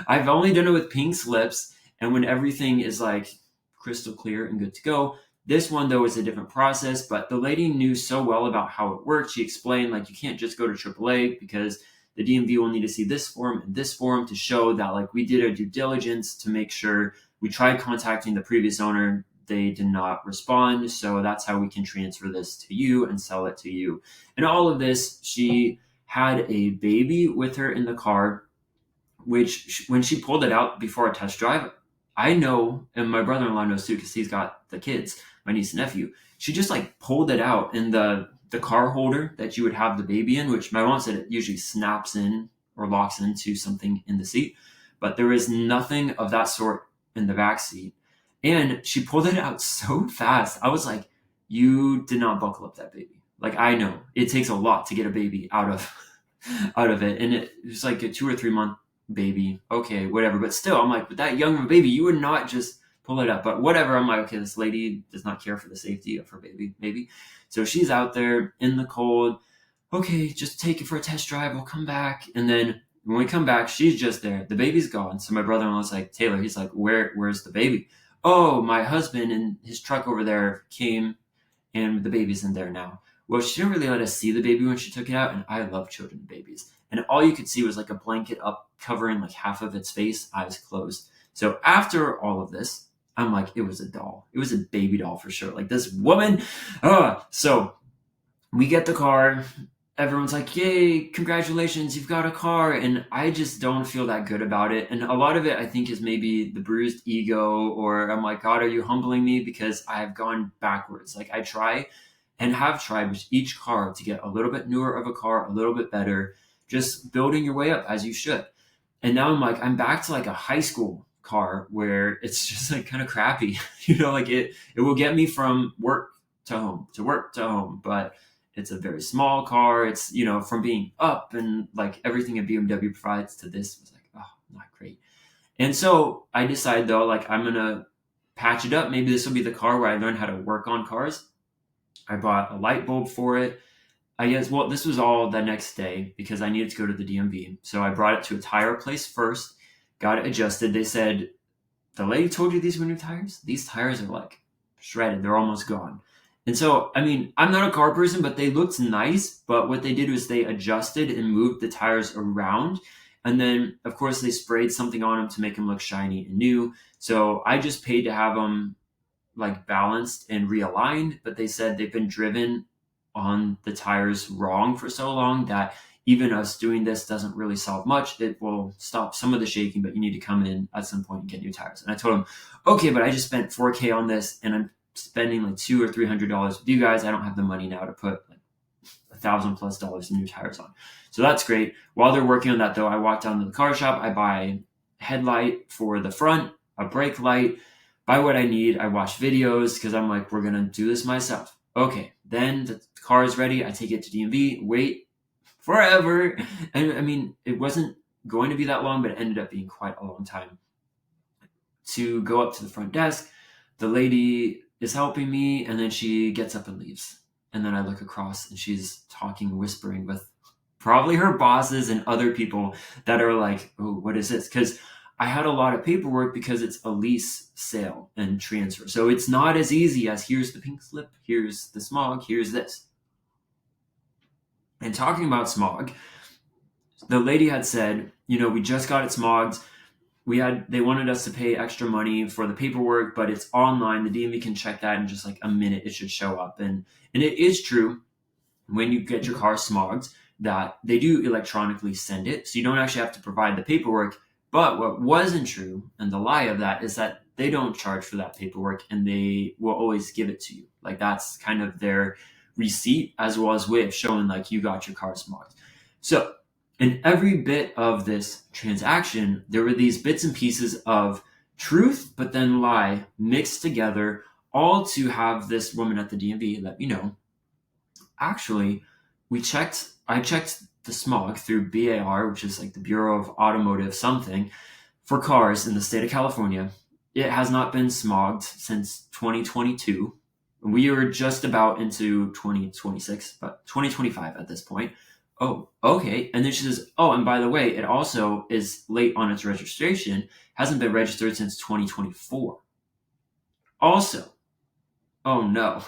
I've only done it with pink slips. And when everything is like crystal clear and good to go, this one though is a different process, but the lady knew so well about how it worked. She explained like, you can't just go to AAA because the DMV will need to see this form and this form to show that like we did our due diligence to make sure. We tried contacting the previous owner. They did not respond. So that's how we can transfer this to you and sell it to you. And all of this, she had a baby with her in the car, which when she pulled it out before a test drive, I know, and my brother-in-law knows too, because he's got the kids, my niece and nephew. She just like pulled it out in the car holder that you would have the baby in, which my mom said it usually snaps in or locks into something in the seat. But there is nothing of that sort in the back seat. And she pulled it out so fast. I was like, you did not buckle up that baby. Like I know it takes a lot to get a baby out of out of it. And it was like a 2 or 3 month baby. Okay, whatever. But still, I'm like, with that young of a baby, you would not just pull it up. But whatever. I'm like, okay, this lady does not care for the safety of her baby, maybe. So she's out there in the cold. Okay, just take it for a test drive. We'll come back. And then when we come back, she's just there. The baby's gone. So my brother-in-law's like, Taylor, he's like, where's the baby? Oh, my husband and his truck over there came and the baby's in there now. Well, she didn't really let us see the baby when she took it out. And I love children and babies. And all you could see was like a blanket up covering like half of its face, eyes closed. So after all of this, I'm like, it was a doll. It was a baby doll for sure. Like this woman. So we get the car. Everyone's like, yay, congratulations, you've got a car. And I just don't feel that good about it. And a lot of it, I think, is maybe the bruised ego, or I'm like, God, are you humbling me? Because I've gone backwards. Like I try and have tried with each car to get a little bit newer of a car, a little bit better, just building your way up as you should. And now I'm like, I'm back to like a high school car where it's just like kind of crappy, like it will get me from work to home, to work to home, but it's a very small car. It's, from being up and like everything a BMW provides to this was like, oh, not great. And so I decided though, like I'm going to patch it up. Maybe this will be the car where I learn how to work on cars. I bought a light bulb for it. I guess, well, this was all the next day because I needed to go to the DMV. So I brought it to a tire place first, got it adjusted. They said, the lady told you these were new tires? These tires are like shredded. They're almost gone. And so, I mean, I'm not a car person, but they looked nice. But what they did was they adjusted and moved the tires around. And then, of course, they sprayed something on them to make them look shiny and new. So I just paid to have them like balanced and realigned. But they said they've been driven on the tires wrong for so long that even us doing this doesn't really solve much. It will stop some of the shaking, but you need to come in at some point and get new tires. And I told them, okay, but I just spent $4,000 on this and I'm spending like $200 or $300 with you guys. I don't have the money now to put like $1,000+ in new tires on. So that's great. While they're working on that though, I walk down to the car shop. I buy a headlight for the front, a brake light, buy what I need. I watch videos because I'm like, we're going to do this myself. Okay. Then the car is ready. I take it to DMV, wait forever. And I mean, it wasn't going to be that long, but it ended up being quite a long time to go up to the front desk. The lady is helping me and then she gets up and leaves. And then I look across and she's talking, whispering with probably her bosses and other people that are like, oh, what is this? Because I had a lot of paperwork because it's a lease sale and transfer. So it's not as easy as here's the pink slip, here's the smog, here's this. And talking about smog, the lady had said, we just got it smogged. They wanted us to pay extra money for the paperwork, but it's online. The DMV can check that in just like a minute. It should show up. And it is true when you get your car smogged that they do electronically send it. So you don't actually have to provide the paperwork, But what wasn't true, and the lie of that, is that they don't charge for that paperwork and they will always give it to you. Like that's kind of their receipt as well as way of showing like you got your car smogged. So in every bit of this transaction, there were these bits and pieces of truth, but then lie mixed together, all to have this woman at the DMV let me know, actually, I checked the smog through BAR, which is like the Bureau of Automotive something, for cars in the state of California. It has not been smogged since 2022. We are just about into 2026, but 2025 at this point. Oh, okay. And then she says, oh, and by the way, it also is late on its registration, hasn't been registered since 2024. Also, oh no.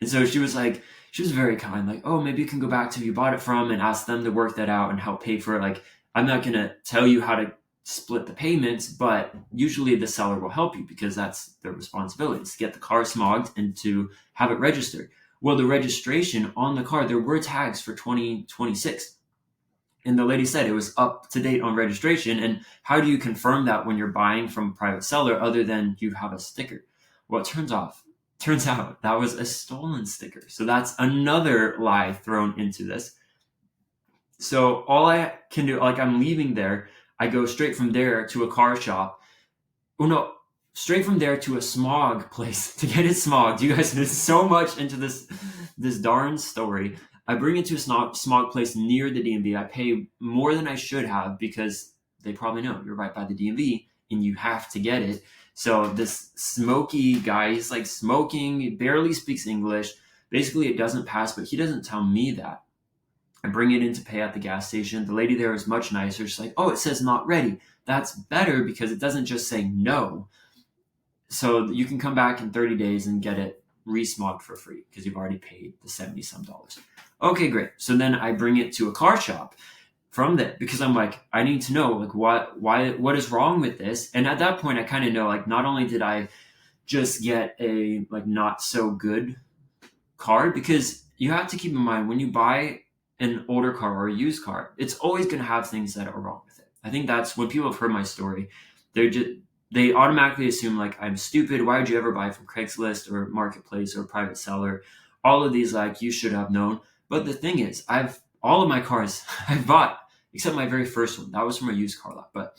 And so she was like, she was very kind, like, oh, maybe you can go back to who you bought it from and ask them to work that out and help pay for it. Like, I'm not going to tell you how to split the payments, but usually the seller will help you because that's their responsibility, is to get the car smogged and to have it registered. Well, the registration on the car, there were tags for 2026. And the lady said it was up to date on registration. And how do you confirm that when you're buying from a private seller other than you have a sticker? Well, it turns out that was a stolen sticker. So that's another lie thrown into this. So all I can do, like I'm leaving there, I go straight from there to a car shop. Oh no, straight from there to a smog place to get it smogged. You guys, there's so much into this darn story. I bring it to a smog place near the DMV. I pay more than I should have because they probably know you're right by the DMV and you have to get it. So this smoky guy, he's like smoking, he barely speaks English. Basically, it doesn't pass, but he doesn't tell me that. I bring it in to pay at the gas station. The lady there is much nicer. She's like, oh, it says not ready. That's better because it doesn't just say no. So you can come back in 30 days and get it re-smogged for free because you've already paid the 70 some dollars. Okay, great. So then I bring it to a car shop from that because I'm like, I need to know like what is wrong with this. And at that point I kind of know like not only did I just get a like not so good car, because you have to keep in mind when you buy an older car or a used car, it's always going to have things that are wrong with it. I think that's when people have heard my story, they automatically assume like I'm stupid. Why would you ever buy from Craigslist or Marketplace or private seller? All of these like you should have known. But the thing is, all of my cars I've bought, except my very first one, that was from a used car lot. But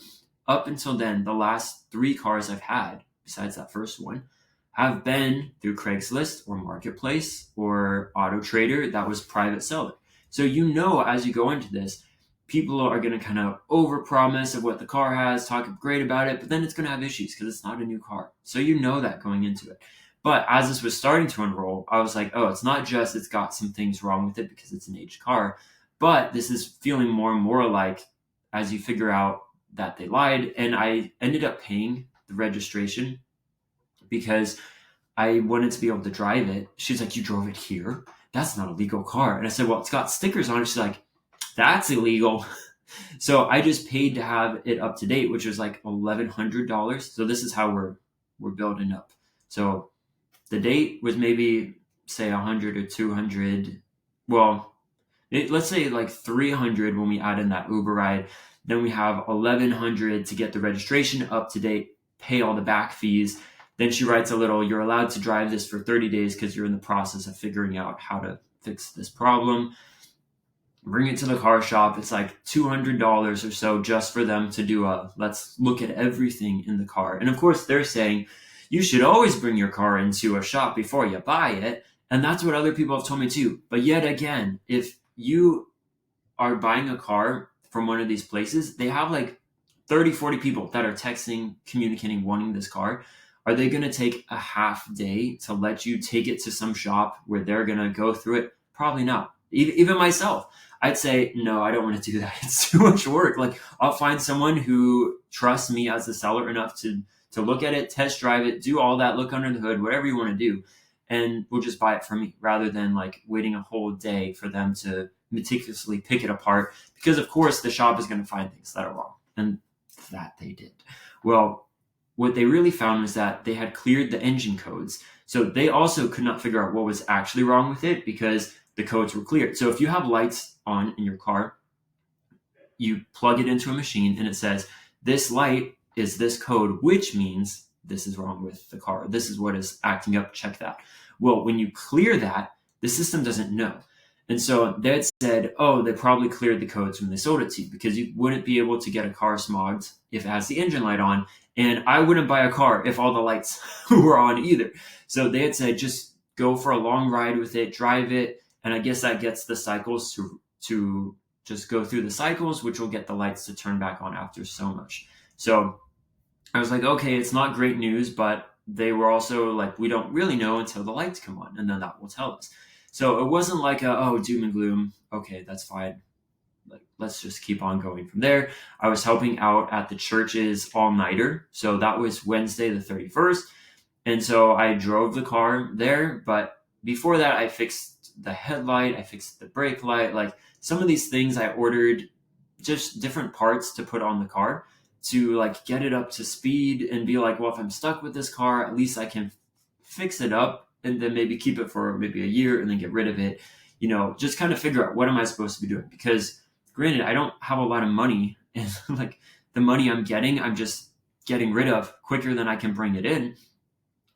up until then, the last 3 cars I've had, besides that first one, have been through Craigslist or Marketplace or Auto Trader. That was private seller. So you know, as you go into this, people are going to kind of overpromise of what the car has, talk great about it, but then it's going to have issues because it's not a new car. So you know that going into it. But as this was starting to unroll, I was like, oh, it's not just it's got some things wrong with it because it's an aged car, but this is feeling more and more like as you figure out that they lied. And I ended up paying the registration because I wanted to be able to drive it. She's like, you drove it here? That's not a legal car. And I said, well, it's got stickers on it. She's like, that's illegal. So I just paid to have it up to date, which was like $1,100. So this is how we're building up. So the date was maybe say 100 or 200. Well, let's say like 300 when we add in that Uber ride. Then we have 1,100 to get the registration up to date, pay all the back fees. Then she writes a little, you're allowed to drive this for 30 days because you're in the process of figuring out how to fix this problem. Bring it to the car shop. It's like $200 or so just for them to do let's look at everything in the car. And of course they're saying you should always bring your car into a shop before you buy it. And that's what other people have told me too. But yet again, if you are buying a car from one of these places, they have like 30, 40 people that are texting, communicating, wanting this car. Are they going to take a half day to let you take it to some shop where they're going to go through it? Probably not. Even myself, I'd say, no, I don't want to do that. It's too much work. Like I'll find someone who trusts me as the seller enough to look at it, test drive it, do all that, look under the hood, whatever you want to do. And we'll just buy it from me rather than like waiting a whole day for them to meticulously pick it apart. Because of course the shop is going to find things that are wrong. And that they did. Well, what they really found was that they had cleared the engine codes. So they also could not figure out what was actually wrong with it because the codes were cleared. So if you have lights on in your car, you plug it into a machine and it says, this light is this code, which means this is wrong with the car. This is what is acting up. Check that. Well, when you clear that, the system doesn't know. And so they had said, oh, they probably cleared the codes when they sold it to you, because you wouldn't be able to get a car smogged if it has the engine light on. And I wouldn't buy a car if all the lights were on either. So they had said, just go for a long ride with it, drive it. And I guess that gets the cycles to just go through the cycles, which will get the lights to turn back on after so much. So I was like, okay, it's not great news, but they were also like, we don't really know until the lights come on, and then that will tell us. So it wasn't like doom and gloom. Okay, that's fine. Like, let's just keep on going from there. I was helping out at the church's all-nighter. So that was Wednesday the 31st. And so I drove the car there. But before that, I fixed the headlight. I fixed the brake light. Like, some of these things I ordered just different parts to put on the car to like get it up to speed and be like, well, if I'm stuck with this car, at least I can fix it up and then maybe keep it for maybe a year and then get rid of it. Just kind of figure out, what am I supposed to be doing? Because granted, I don't have a lot of money, and like the money I'm getting, I'm just getting rid of quicker than I can bring it in.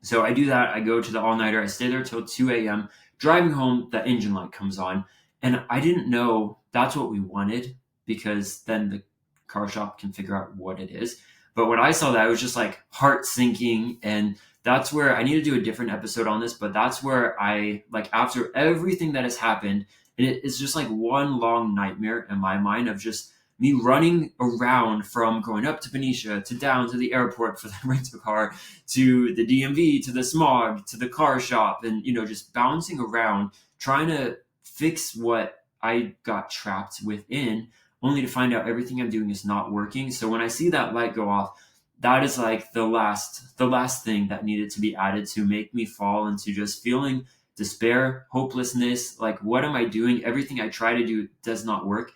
So I do that. I go to the all-nighter. I stay there till 2 a.m. Driving home, the engine light comes on. And I didn't know that's what we wanted, because then the car shop can figure out what it is. But when I saw that, it was just like heart sinking. And that's where I need to do a different episode on this. But that's where I, like, after everything that has happened, and it's just like one long nightmare in my mind of just me running around from going up to Benicia to down to the airport for the rental car to the DMV to the smog to the car shop, and just bouncing around trying to fix what I got trapped within, only to find out everything I'm doing is not working. So when I see that light go off, that is like the last thing that needed to be added to make me fall into just feeling despair, hopelessness. Like, what am I doing? Everything I try to do does not work.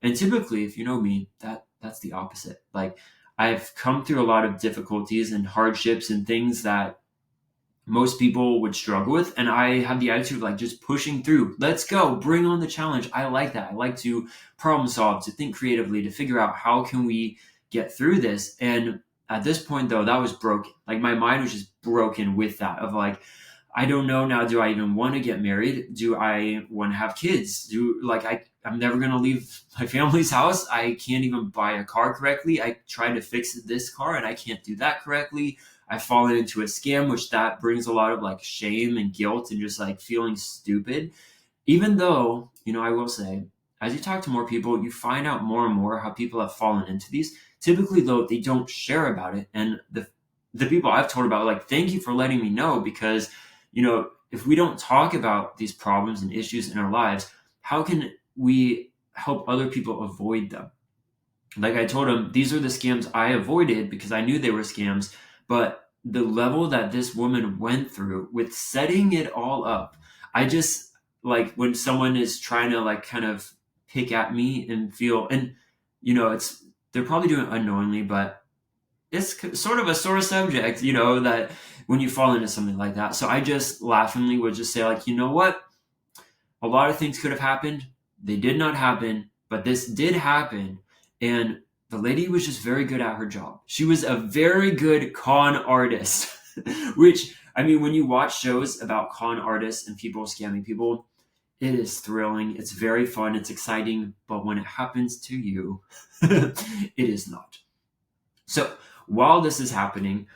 And typically, if you know me, that's the opposite. Like, I've come through a lot of difficulties and hardships and things that most people would struggle with. And I have the attitude of like just pushing through. Let's go, bring on the challenge. I like that. I like to problem solve, to think creatively, to figure out how can we get through this. And at this point though, that was broken. Like, my mind was just broken with that of like, I don't know now, do I even want to get married? Do I want to have kids? I'm never going to leave my family's house. I can't even buy a car correctly. I tried to fix this car and I can't do that correctly. I've fallen into a scam, which that brings a lot of like shame and guilt and just like feeling stupid. Even though, I will say, as you talk to more people, you find out more and more how people have fallen into these. Typically though, they don't share about it. And the people I've told about, like, thank you for letting me know, because if we don't talk about these problems and issues in our lives, how can we help other people avoid them? Like I told them, these are the scams I avoided because I knew they were scams, but the level that this woman went through with setting it all up, I just, like, when someone is trying to like kind of pick at me and feel, and they're probably doing it unknowingly, but it's sort of a sore subject, that when you fall into something like that. So I just laughingly would just say, like, you know what? A lot of things could have happened. They did not happen, but this did happen. And the lady was just very good at her job. She was a very good con artist, which, I mean, when you watch shows about con artists and people scamming people, it is thrilling. It's very fun. It's exciting. But when it happens to you, it is not. So while this is happening,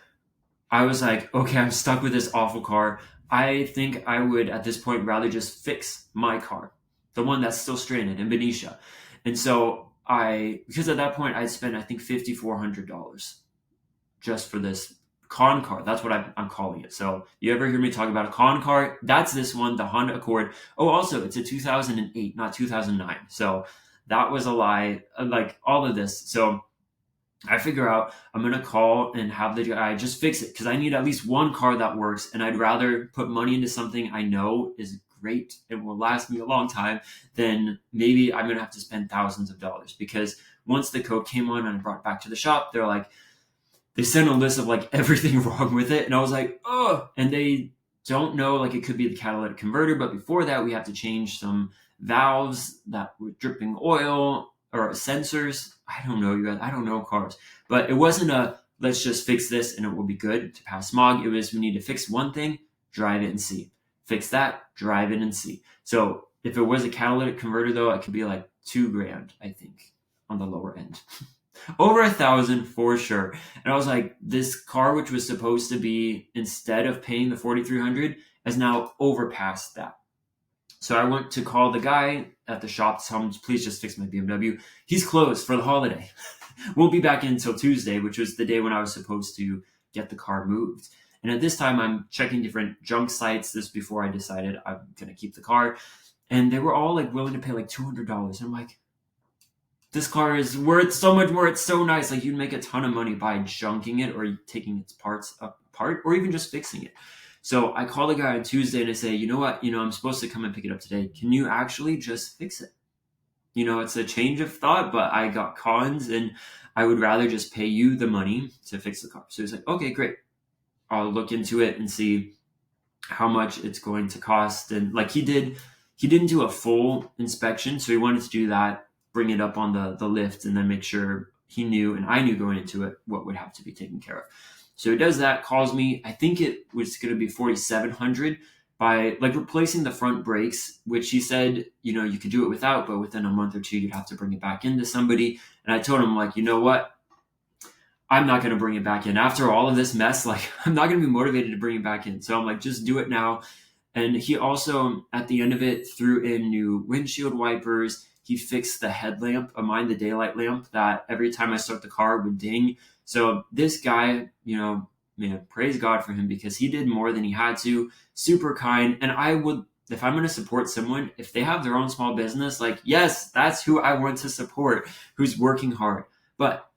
I was like, okay, I'm stuck with this awful car. I think I would, at this point, rather just fix my car, the one that's still stranded in Benicia. And so because at that point, I'd spent, I think, $5,400 just for this con car. That's what I'm calling it. So you ever hear me talk about a con car? That's this one, the Honda Accord. Oh, also, it's a 2008, not 2009. So that was a lie, like all of this. So I figure out I'm going to call and have the guy just fix it, because I need at least one car that works, and I'd rather put money into something I know is great and will last me a long time than maybe I'm going to have to spend thousands of dollars. Because once the code came on and I brought it back to the shop, they're like, they sent a list of like everything wrong with it. And I was like, oh, and they don't know, like, it could be the catalytic converter. But before that, we have to change some valves that were dripping oil or sensors. I don't know, you guys. I don't know cars, but it wasn't a let's just fix this and it will be good to pass smog. It was we need to fix one thing, drive it and see. Fix that, drive it and see. So if it was a catalytic converter though, it could be like $2,000, I think, on the lower end. Over 1,000 for sure. And I was like, this car, which was supposed to be instead of paying the 4,300, has now overpassed that. So I went to call the guy at the shop to tell him, please just fix my BMW. He's closed for the holiday. Won't be back in until Tuesday, which was the day when I was supposed to get the car moved. And at this time, I'm checking different junk sites. This before I decided I'm going to keep the car. And they were all like willing to pay like $200. I'm like, this car is worth so much more. It's so nice. Like you'd make a ton of money by junking it or taking its parts apart or even just fixing it. So I call the guy on Tuesday and I say, you know what? I'm supposed to come and pick it up today. Can you actually just fix it? It's a change of thought, but I got cons and I would rather just pay you the money to fix the car. So he's like, okay, great. I'll look into it and see how much it's going to cost. And like he didn't do a full inspection. So he wanted to do that, bring it up on the lift and then make sure he knew and I knew going into it what would have to be taken care of. So he does that, calls me. I think it was going to be $4,700 by like replacing the front brakes, which he said, you could do it without, but within a month or two, you'd have to bring it back into somebody. And I told him like, you know what? I'm not going to bring it back in after all of this mess. Like I'm not going to be motivated to bring it back in. So I'm like, just do it now. And he also, at the end of it, threw in new windshield wipers. He fixed the headlamp of mine, the daylight lamp that every time I start the car would ding. So this guy, praise God for him because he did more than he had to. Super kind. And I would, if I'm going to support someone, if they have their own small business, like, yes, that's who I want to support, who's working hard. But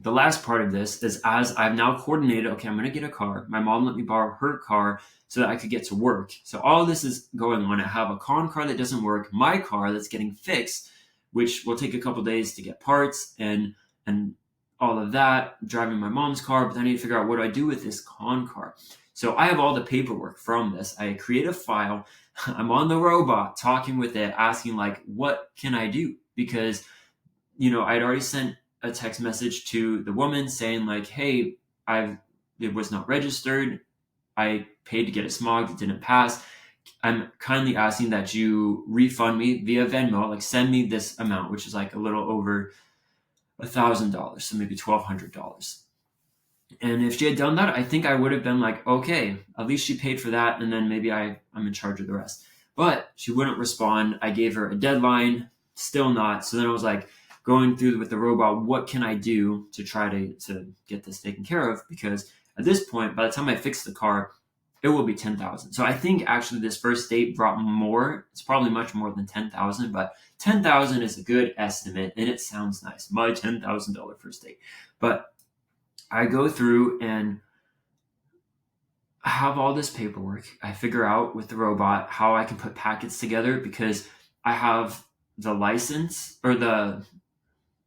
the last part of this is as I've now coordinated, okay, I'm going to get a car. My mom let me borrow her car so that I could get to work. So all this is going on. I have a con car that doesn't work, my car that's getting fixed, which will take a couple days to get parts and all of that, driving my mom's car, but then I need to figure out what do I do with this con car. So I have all the paperwork from this. I create a file. I'm on the robot talking with it, asking like, what can I do? Because, I'd already sent a text message to the woman saying like, hey, it was not registered. I paid to get it smogged. It didn't pass. I'm kindly asking that you refund me via Venmo, like send me this amount, which is like a little over $1,000. So maybe $1,200. And if she had done that, I think I would have been like, okay, at least she paid for that. And then maybe I'm in charge of the rest. But she wouldn't respond. I gave her a deadline, still not. So then I was like, going through with the robot, what can I do to try to get this taken care of? Because at this point, by the time I fix the car, it will be $10,000. So I think actually this first date brought more. It's probably much more than $10,000, but $10,000 is a good estimate and it sounds nice. My $10,000 first date. But I go through and I have all this paperwork. I figure out with the robot how I can put packets together because I have the license or the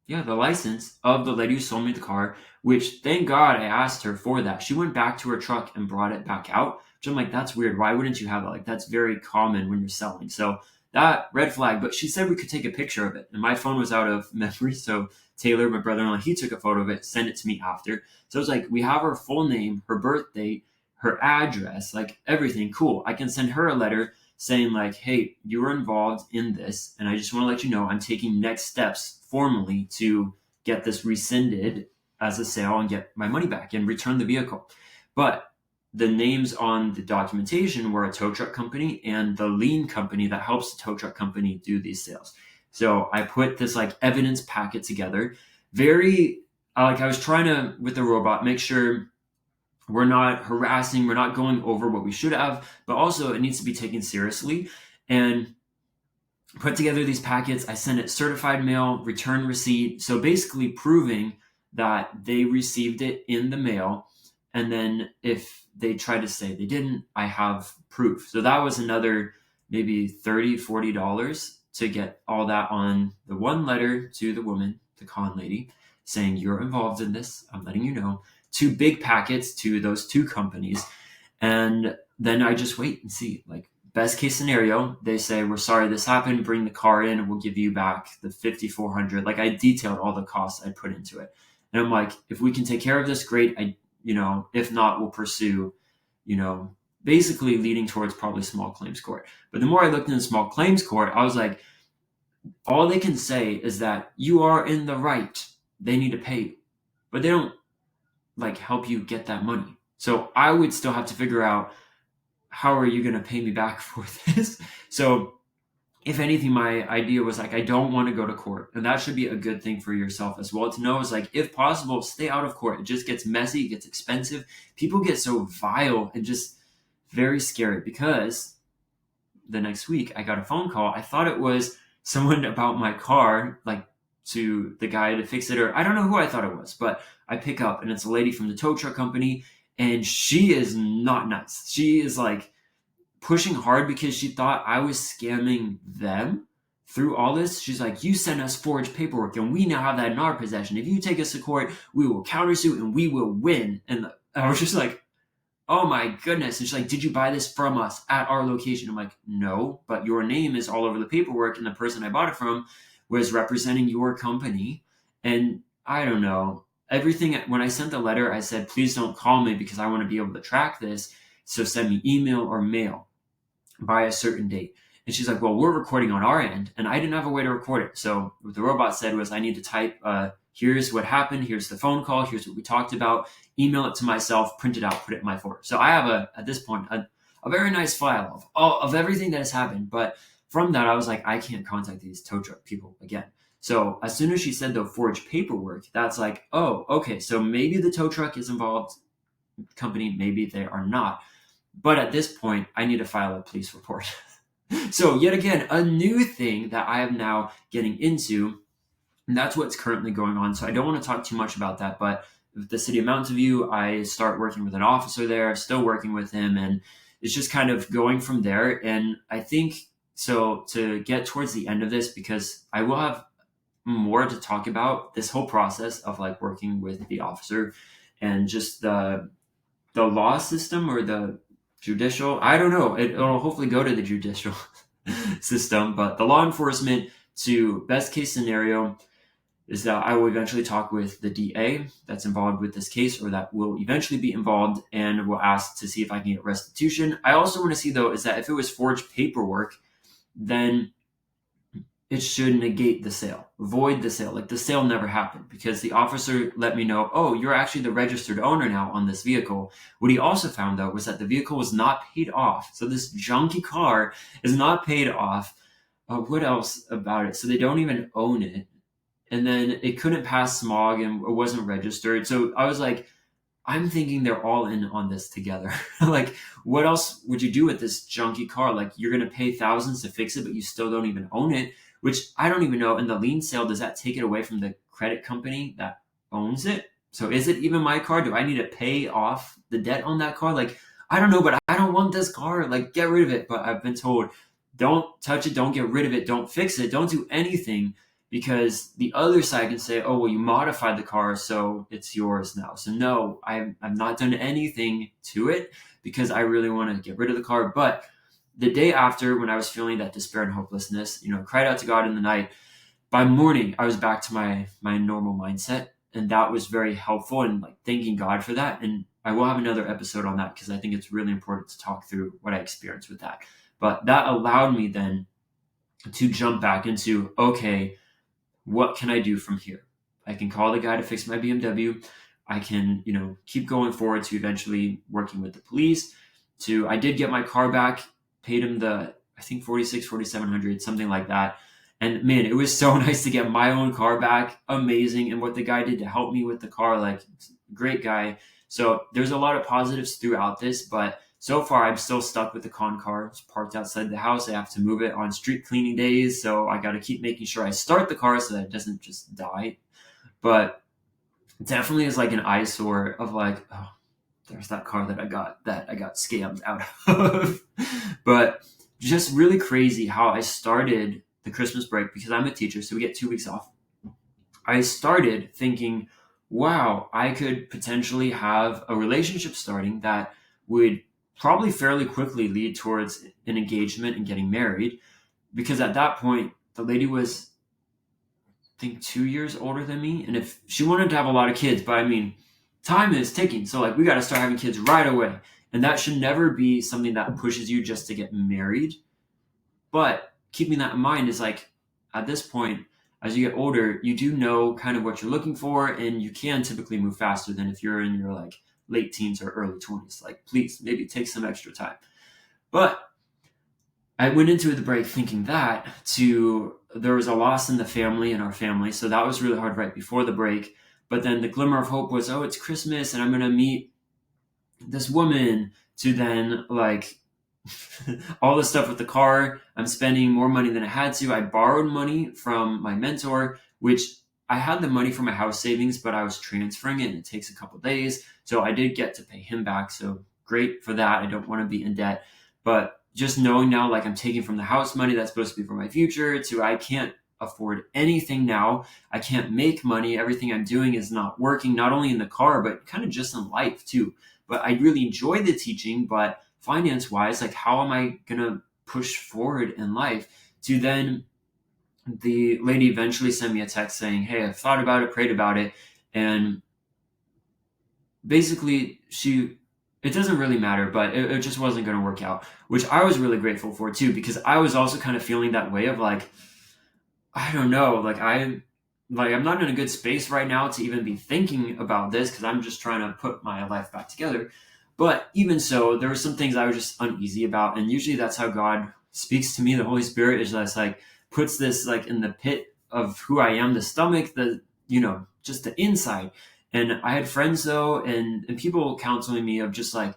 license of the lady who sold me the car, which thank God I asked her for that. She went back to her truck and brought it back out, which I'm like, that's weird. Why wouldn't you have that? Like, that's very common when you're selling. So that red flag, but she said we could take a picture of it. And my phone was out of memory. So Taylor, my brother-in-law, he took a photo of it, sent it to me after. So it was like, we have her full name, her birth date, her address, like everything. Cool. I can send her a letter saying like, hey, you were involved in this. And I just want to let you know I'm taking next steps formally to get this rescinded as a sale and get my money back and return the vehicle. But the names on the documentation were a tow truck company and the lien company that helps the tow truck company do these sales. So I put this like evidence packet together. I was trying to, with the robot, make sure we're not harassing, we're not going over what we should have, but also it needs to be taken seriously. And put together these packets. I send it certified mail, return receipt. So basically proving that they received it in the mail. And then if they try to say they didn't, I have proof. So that was another maybe $30, $40 to get all that on the one letter to the woman, the con lady, saying you're involved in this. I'm letting you know. 2 big packets to those 2 companies. And then I just wait and see. Like, best case scenario, they say, we're sorry this happened, bring the car in and we'll give you back the 5,400. Like, I detailed all the costs I put into it. And I'm like, if we can take care of this, great. If not, we'll pursue, basically leading towards probably small claims court. But the more I looked into small claims court, I was like, all they can say is that you are in the right. They need to pay you, but they don't like help you get that money. So I would still have to figure out, how are you going to pay me back for this? So if anything, my idea was like, I don't want to go to court. And that should be a good thing for yourself as well to know, is like, if possible, stay out of court. It just gets messy, it gets expensive. People get so vile and just very scary, because the next week I got a phone call. I thought it was someone about my car, like to the guy to fix it, or I don't know who I thought it was, but I pick up and it's a lady from the tow truck company, and she is not nice. She is like pushing hard because she thought I was scamming them through all this. She's like, you sent us forged paperwork and we now have that in our possession. If you take us to court, we will countersuit and we will win. And I was just like, oh my goodness. And she's like, did you buy this from us at our location? I'm like, no, but your name is all over the paperwork, and the person I bought it from was representing your company. And I don't know, everything. When I sent the letter, I said, please don't call me because I want to be able to track this. So send me email or mail by a certain date. And she's like, well, we're recording on our end. And I didn't have a way to record it. So what the robot said was, I need to type, here's what happened, here's the phone call, here's what we talked about, email it to myself, print it out, put it in my folder. So I have at this point, a very nice file of everything that has happened. But from that, I was like, I can't contact these tow truck people again. So as soon as she said the forged paperwork, that's like, oh, okay, so maybe the tow truck is involved, company, maybe they are not. But at this point, I need to file a police report. So yet again, a new thing that I am now getting into, and that's what's currently going on. So I don't want to talk too much about that, but the city of Mountain View, I start working with an officer there, still working with him, and it's just kind of going from there. And I think, so to get towards the end of this, because I will have more to talk about this whole process of like working with the officer and just the law system or the judicial, I don't know, it'll hopefully go to the judicial system, but the law enforcement, to best case scenario is that I will eventually talk with the DA that's involved with this case, or that will eventually be involved, and will ask to see if I can get restitution. I also want to see, though, is that if it was forged paperwork, then it should negate the sale, void the sale. Like, the sale never happened, because the officer let me know, oh, you're actually the registered owner now on this vehicle. What he also found, though, was that the vehicle was not paid off. So this junky car is not paid off. What else about it? So they don't even own it. And then it couldn't pass smog and it wasn't registered. So I was like, I'm thinking they're all in on this together. Like, what else would you do with this junky car? Like, you're going to pay thousands to fix it, but you still don't even own it, which I don't even know. And the lien sale, does that take it away from the credit company that owns it? So is it even my car? Do I need to pay off the debt on that car? Like, I don't know, but I don't want this car. Like, get rid of it. But I've been told, don't touch it, don't get rid of it, don't fix it, don't do anything. Because the other side can say, oh, well, you modified the car, so it's yours now. So no, I've not done anything to it, because I really want to get rid of the car. But the day after, when I was feeling that despair and hopelessness, cried out to God in the night, by morning, I was back to my normal mindset. And that was very helpful, and like thanking God for that. And I will have another episode on that, because I think it's really important to talk through what I experienced with that. But that allowed me then to jump back into, okay, what can I do from here? I can call the guy to fix my BMW. I can, keep going forward to eventually working with the police. I did get my car back, paid him I think 4,700, something like that. And man, it was so nice to get my own car back. Amazing. And what the guy did to help me with the car, like, great guy. So there's a lot of positives throughout this, but so far, I'm still stuck with the con car. It's parked outside the house. I have to move it on street cleaning days. So I got to keep making sure I start the car so that it doesn't just die. But definitely is like an eyesore of like, oh, there's that car that I got scammed out of. But just really crazy how I started the Christmas break, because I'm a teacher, so we get 2 weeks off. I started thinking, wow, I could potentially have a relationship starting that would probably fairly quickly lead towards an engagement and getting married, because at that point the lady was, I think, 2 years older than me, and if she wanted to have a lot of kids, but I mean, time is ticking, so like we got to start having kids right away, and that should never be something that pushes you just to get married. But keeping that in mind is like, at this point, as you get older, you do know kind of what you're looking for, and you can typically move faster than if you're in your like late teens or early 20s. Like, please, maybe take some extra time. But I went into the break thinking that there was a loss in the family, in our family. So that was really hard right before the break. But then the glimmer of hope was, oh, it's Christmas and I'm going to meet this woman, to then like all the stuff with the car. I'm spending more money than I had to. I borrowed money from my mentor, which I had the money for my house savings, but I was transferring it and it takes a couple days. So I did get to pay him back. So great for that. I don't want to be in debt. But just knowing now, like I'm taking from the house money that's supposed to be for my future, to I can't afford anything now. I can't make money. Everything I'm doing is not working, not only in the car, but kind of just in life too. But I really enjoy the teaching, but finance wise, like how am I going to push forward in life? To then the lady eventually sent me a text saying, hey, I've thought about it, prayed about it. And basically it doesn't really matter, but it just wasn't going to work out, which I was really grateful for too, because I was also kind of feeling that way of like, I don't know, like I'm not in a good space right now to even be thinking about this, because I'm just trying to put my life back together. But even so, there were some things I was just uneasy about, and usually that's how God speaks to me. The Holy Spirit is just like puts this like in the pit of who I am, the stomach, the just the inside. And I had friends though, and people counseling me of just like,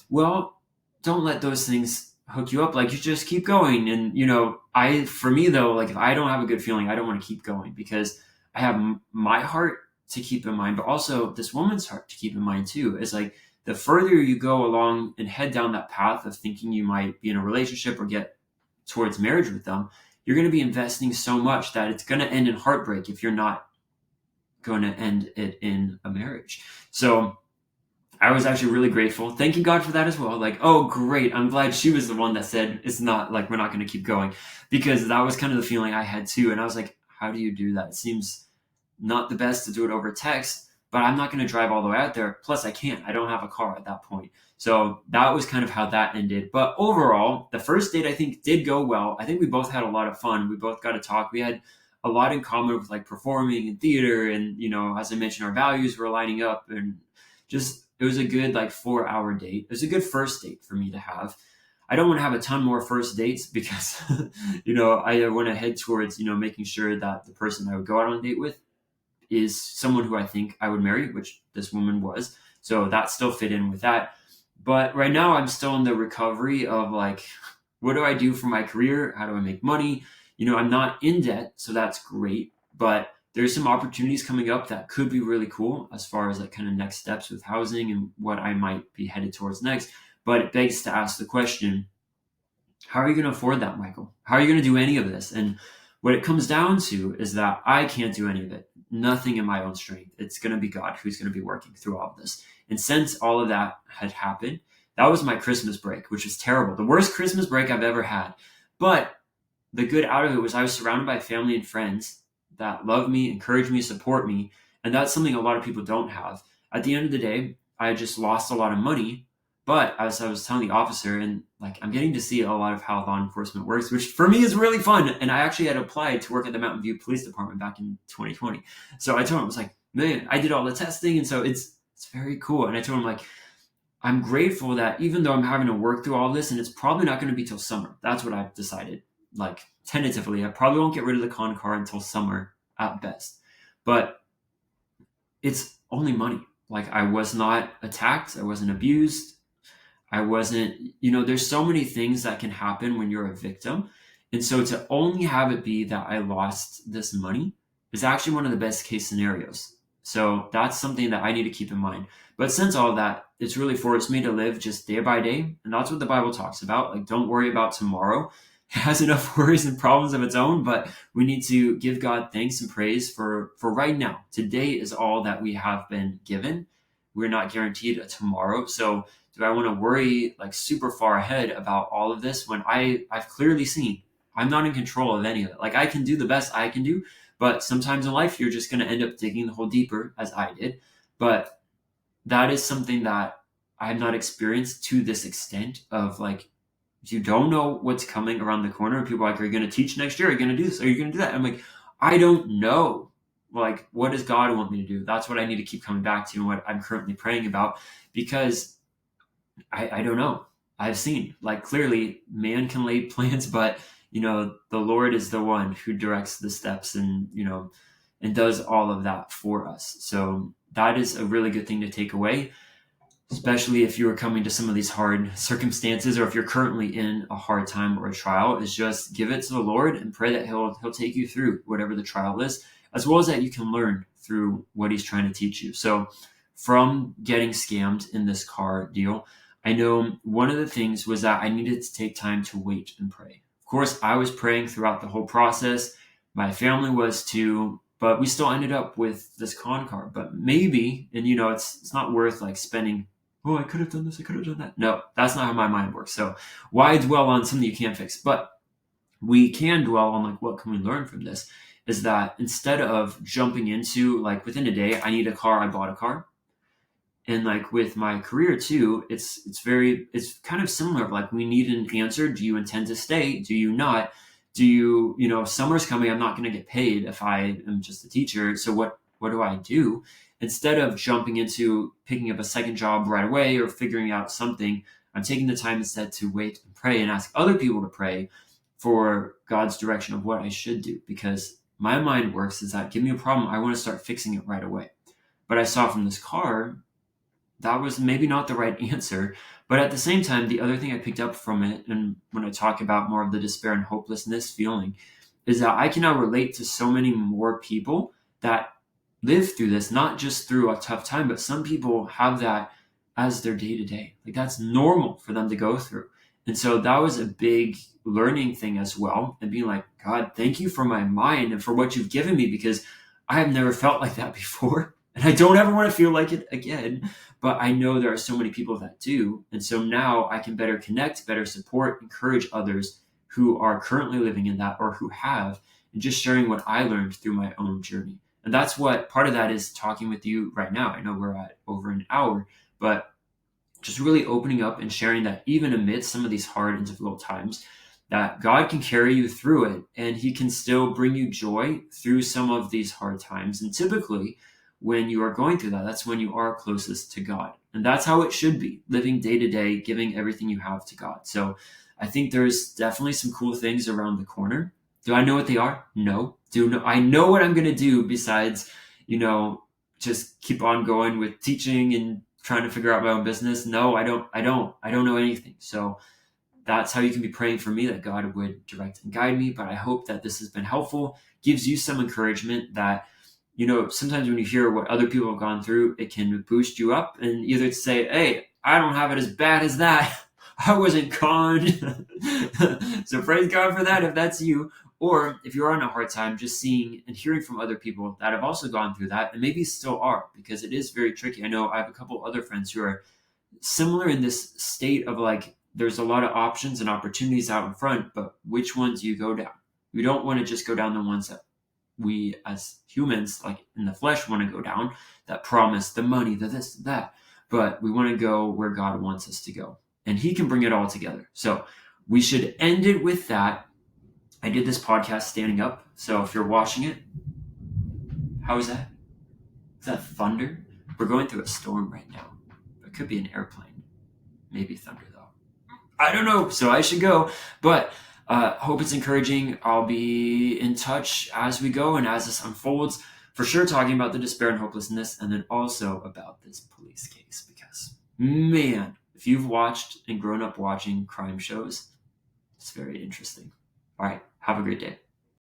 well, don't let those things hook you up. Like you just keep going. And for me though, like if I don't have a good feeling, I don't want to keep going, because I have my heart to keep in mind, but also this woman's heart to keep in mind too. Is like the further you go along and head down that path of thinking you might be in a relationship or get towards marriage with them, you're going to be investing so much that it's going to end in heartbreak if you're not going to end it in a marriage. So I was actually really grateful, thanking God for that as well. Like, oh, great. I'm glad she was the one that said it's not like we're not going to keep going, because that was kind of the feeling I had too. And I was like, how do you do that? It seems not the best to do it over text, but I'm not going to drive all the way out there. Plus, I can't. I don't have a car at that point. So that was kind of how that ended. But overall, the first date I think did go well. I think we both had a lot of fun. We both got to talk. We had a lot in common with like performing and theater, and as I mentioned, our values were lining up, and just it was a good like 4-hour date. It was a good first date for me to have. I don't want to have a ton more first dates because I want to head towards making sure that the person I would go out on a date with is someone who I think I would marry, which this woman was. So that still fit in with that. But right now I'm still in the recovery of like, what do I do for my career? How do I make money? I'm not in debt, so that's great. But there's some opportunities coming up that could be really cool as far as like kind of next steps with housing and what I might be headed towards next. But it begs to ask the question, how are you going to afford that, Michael? How are you going to do any of this? And what it comes down to is that I can't do any of it. Nothing in my own strength. It's going to be God who's going to be working through all of this. And since all of that had happened, that was my Christmas break, which was terrible. The worst Christmas break I've ever had. But the good out of it was I was surrounded by family and friends that love me, encourage me, support me. And that's something a lot of people don't have. At the end of the day, I just lost a lot of money. But as I was telling the officer, and like I'm getting to see a lot of how law enforcement works, which for me is really fun. And I actually had applied to work at the Mountain View Police Department back in 2020. So I told him, I was like, man, I did all the testing. And so it's very cool. And I told him, like, I'm grateful that even though I'm having to work through all this, and it's probably not going to be till summer. That's what I've decided. Like tentatively, I probably won't get rid of the con car until summer at best. But it's only money. Like I was not attacked. I wasn't abused. I wasn't, there's so many things that can happen when you're a victim. And so to only have it be that I lost this money is actually one of the best case scenarios. So that's something that I need to keep in mind. But since all that, it's really forced me to live just day by day. And that's what the Bible talks about. Like, don't worry about tomorrow. It has enough worries and problems of its own, but we need to give God thanks and praise for right now. Today is all that we have been given. We're not guaranteed a tomorrow. So Do I want to worry like super far ahead about all of this when I've clearly seen I'm not in control of any of it? Like I can do the best I can do, but sometimes in life you're just going to end up digging the hole deeper, as I did. But that is something that I have not experienced to this extent of like, you don't know what's coming around the corner. And people are like, are you going to teach next year? Are you going to do this? Are you going to do that? I'm like, I don't know. Like, what does God want me to do? That's what I need to keep coming back to and what I'm currently praying about, because I don't know. I've seen like clearly man can lay plans, but the Lord is the one who directs the steps and, and does all of that for us. So that is a really good thing to take away, especially if you are coming to some of these hard circumstances, or if you're currently in a hard time or a trial, is just give it to the Lord and pray that he'll take you through whatever the trial is, as well as that you can learn through what he's trying to teach you. So from getting scammed in this car deal, I know one of the things was that I needed to take time to wait and pray. Of course, I was praying throughout the whole process. My family was too, but we still ended up with this con car. But maybe, and it's not worth like spending, oh, I could have done this, I could have done that. No, that's not how my mind works. So why dwell on something you can't fix? But we can dwell on like, what can we learn from this? Is that instead of jumping into like within a day, I need a car, I bought a car. And like with my career too, it's kind of similar. Like we need an answer. Do you intend to stay? Do you not? Do you, if summer's coming, I'm not going to get paid if I am just a teacher. So what do I do? Instead of jumping into picking up a second job right away or figuring out something, I'm taking the time instead to wait and pray and ask other people to pray for God's direction of what I should do. Because my mind works is that give me a problem, I want to start fixing it right away. But I saw from this car, that was maybe not the right answer. But at the same time, the other thing I picked up from it, and when I talk about more of the despair and hopelessness feeling, is that I can now relate to so many more people that live through this, not just through a tough time, but some people have that as their day to day. Like that's normal for them to go through. And so that was a big learning thing as well. And being like, God, thank you for my mind and for what you've given me, because I have never felt like that before. And I don't ever want to feel like it again. But I know there are so many people that do. And so now I can better connect, better support, encourage others who are currently living in that or who have, and just sharing what I learned through my own journey. And that's what part of that is talking with you right now. I know we're at over an hour, but just really opening up and sharing that even amidst some of these hard and difficult times, that God can carry you through it and he can still bring you joy through some of these hard times. And typically when you are going through that, that's when you are closest to God. And that's how it should be, living day to day, giving everything you have to God. So I think there's definitely some cool things around the corner. Do I know what they are? No. I know what I'm going to do besides, just keep on going with teaching and trying to figure out my own business? No, I don't know anything. So that's how you can be praying for me, that God would direct and guide me. But I hope that this has been helpful, gives you some encouragement that, sometimes when you hear what other people have gone through, it can boost you up and either say, hey, I don't have it as bad as that. I wasn't conned. So praise God for that if that's you. Or if you're on a hard time, just seeing and hearing from other people that have also gone through that and maybe still are, because it is very tricky. I know I have a couple other friends who are similar in this state of like, there's a lot of options and opportunities out in front, but which ones do you go down? We don't want to just go down the ones that we as humans, like in the flesh, want to go down, that promise the money, the this, that. But we want to go where God wants us to go. And he can bring it all together. So we should end it with that. I did this podcast standing up. So if you're watching it, how is that? Is that thunder? We're going through a storm right now. It could be an airplane. Maybe thunder though. I don't know. So I should go. But hope it's encouraging. I'll be in touch as we go and as this unfolds. For sure talking about the despair and hopelessness, and then also about this police case. Because, man, if you've watched and grown up watching crime shows, it's very interesting. All right. Have a great day.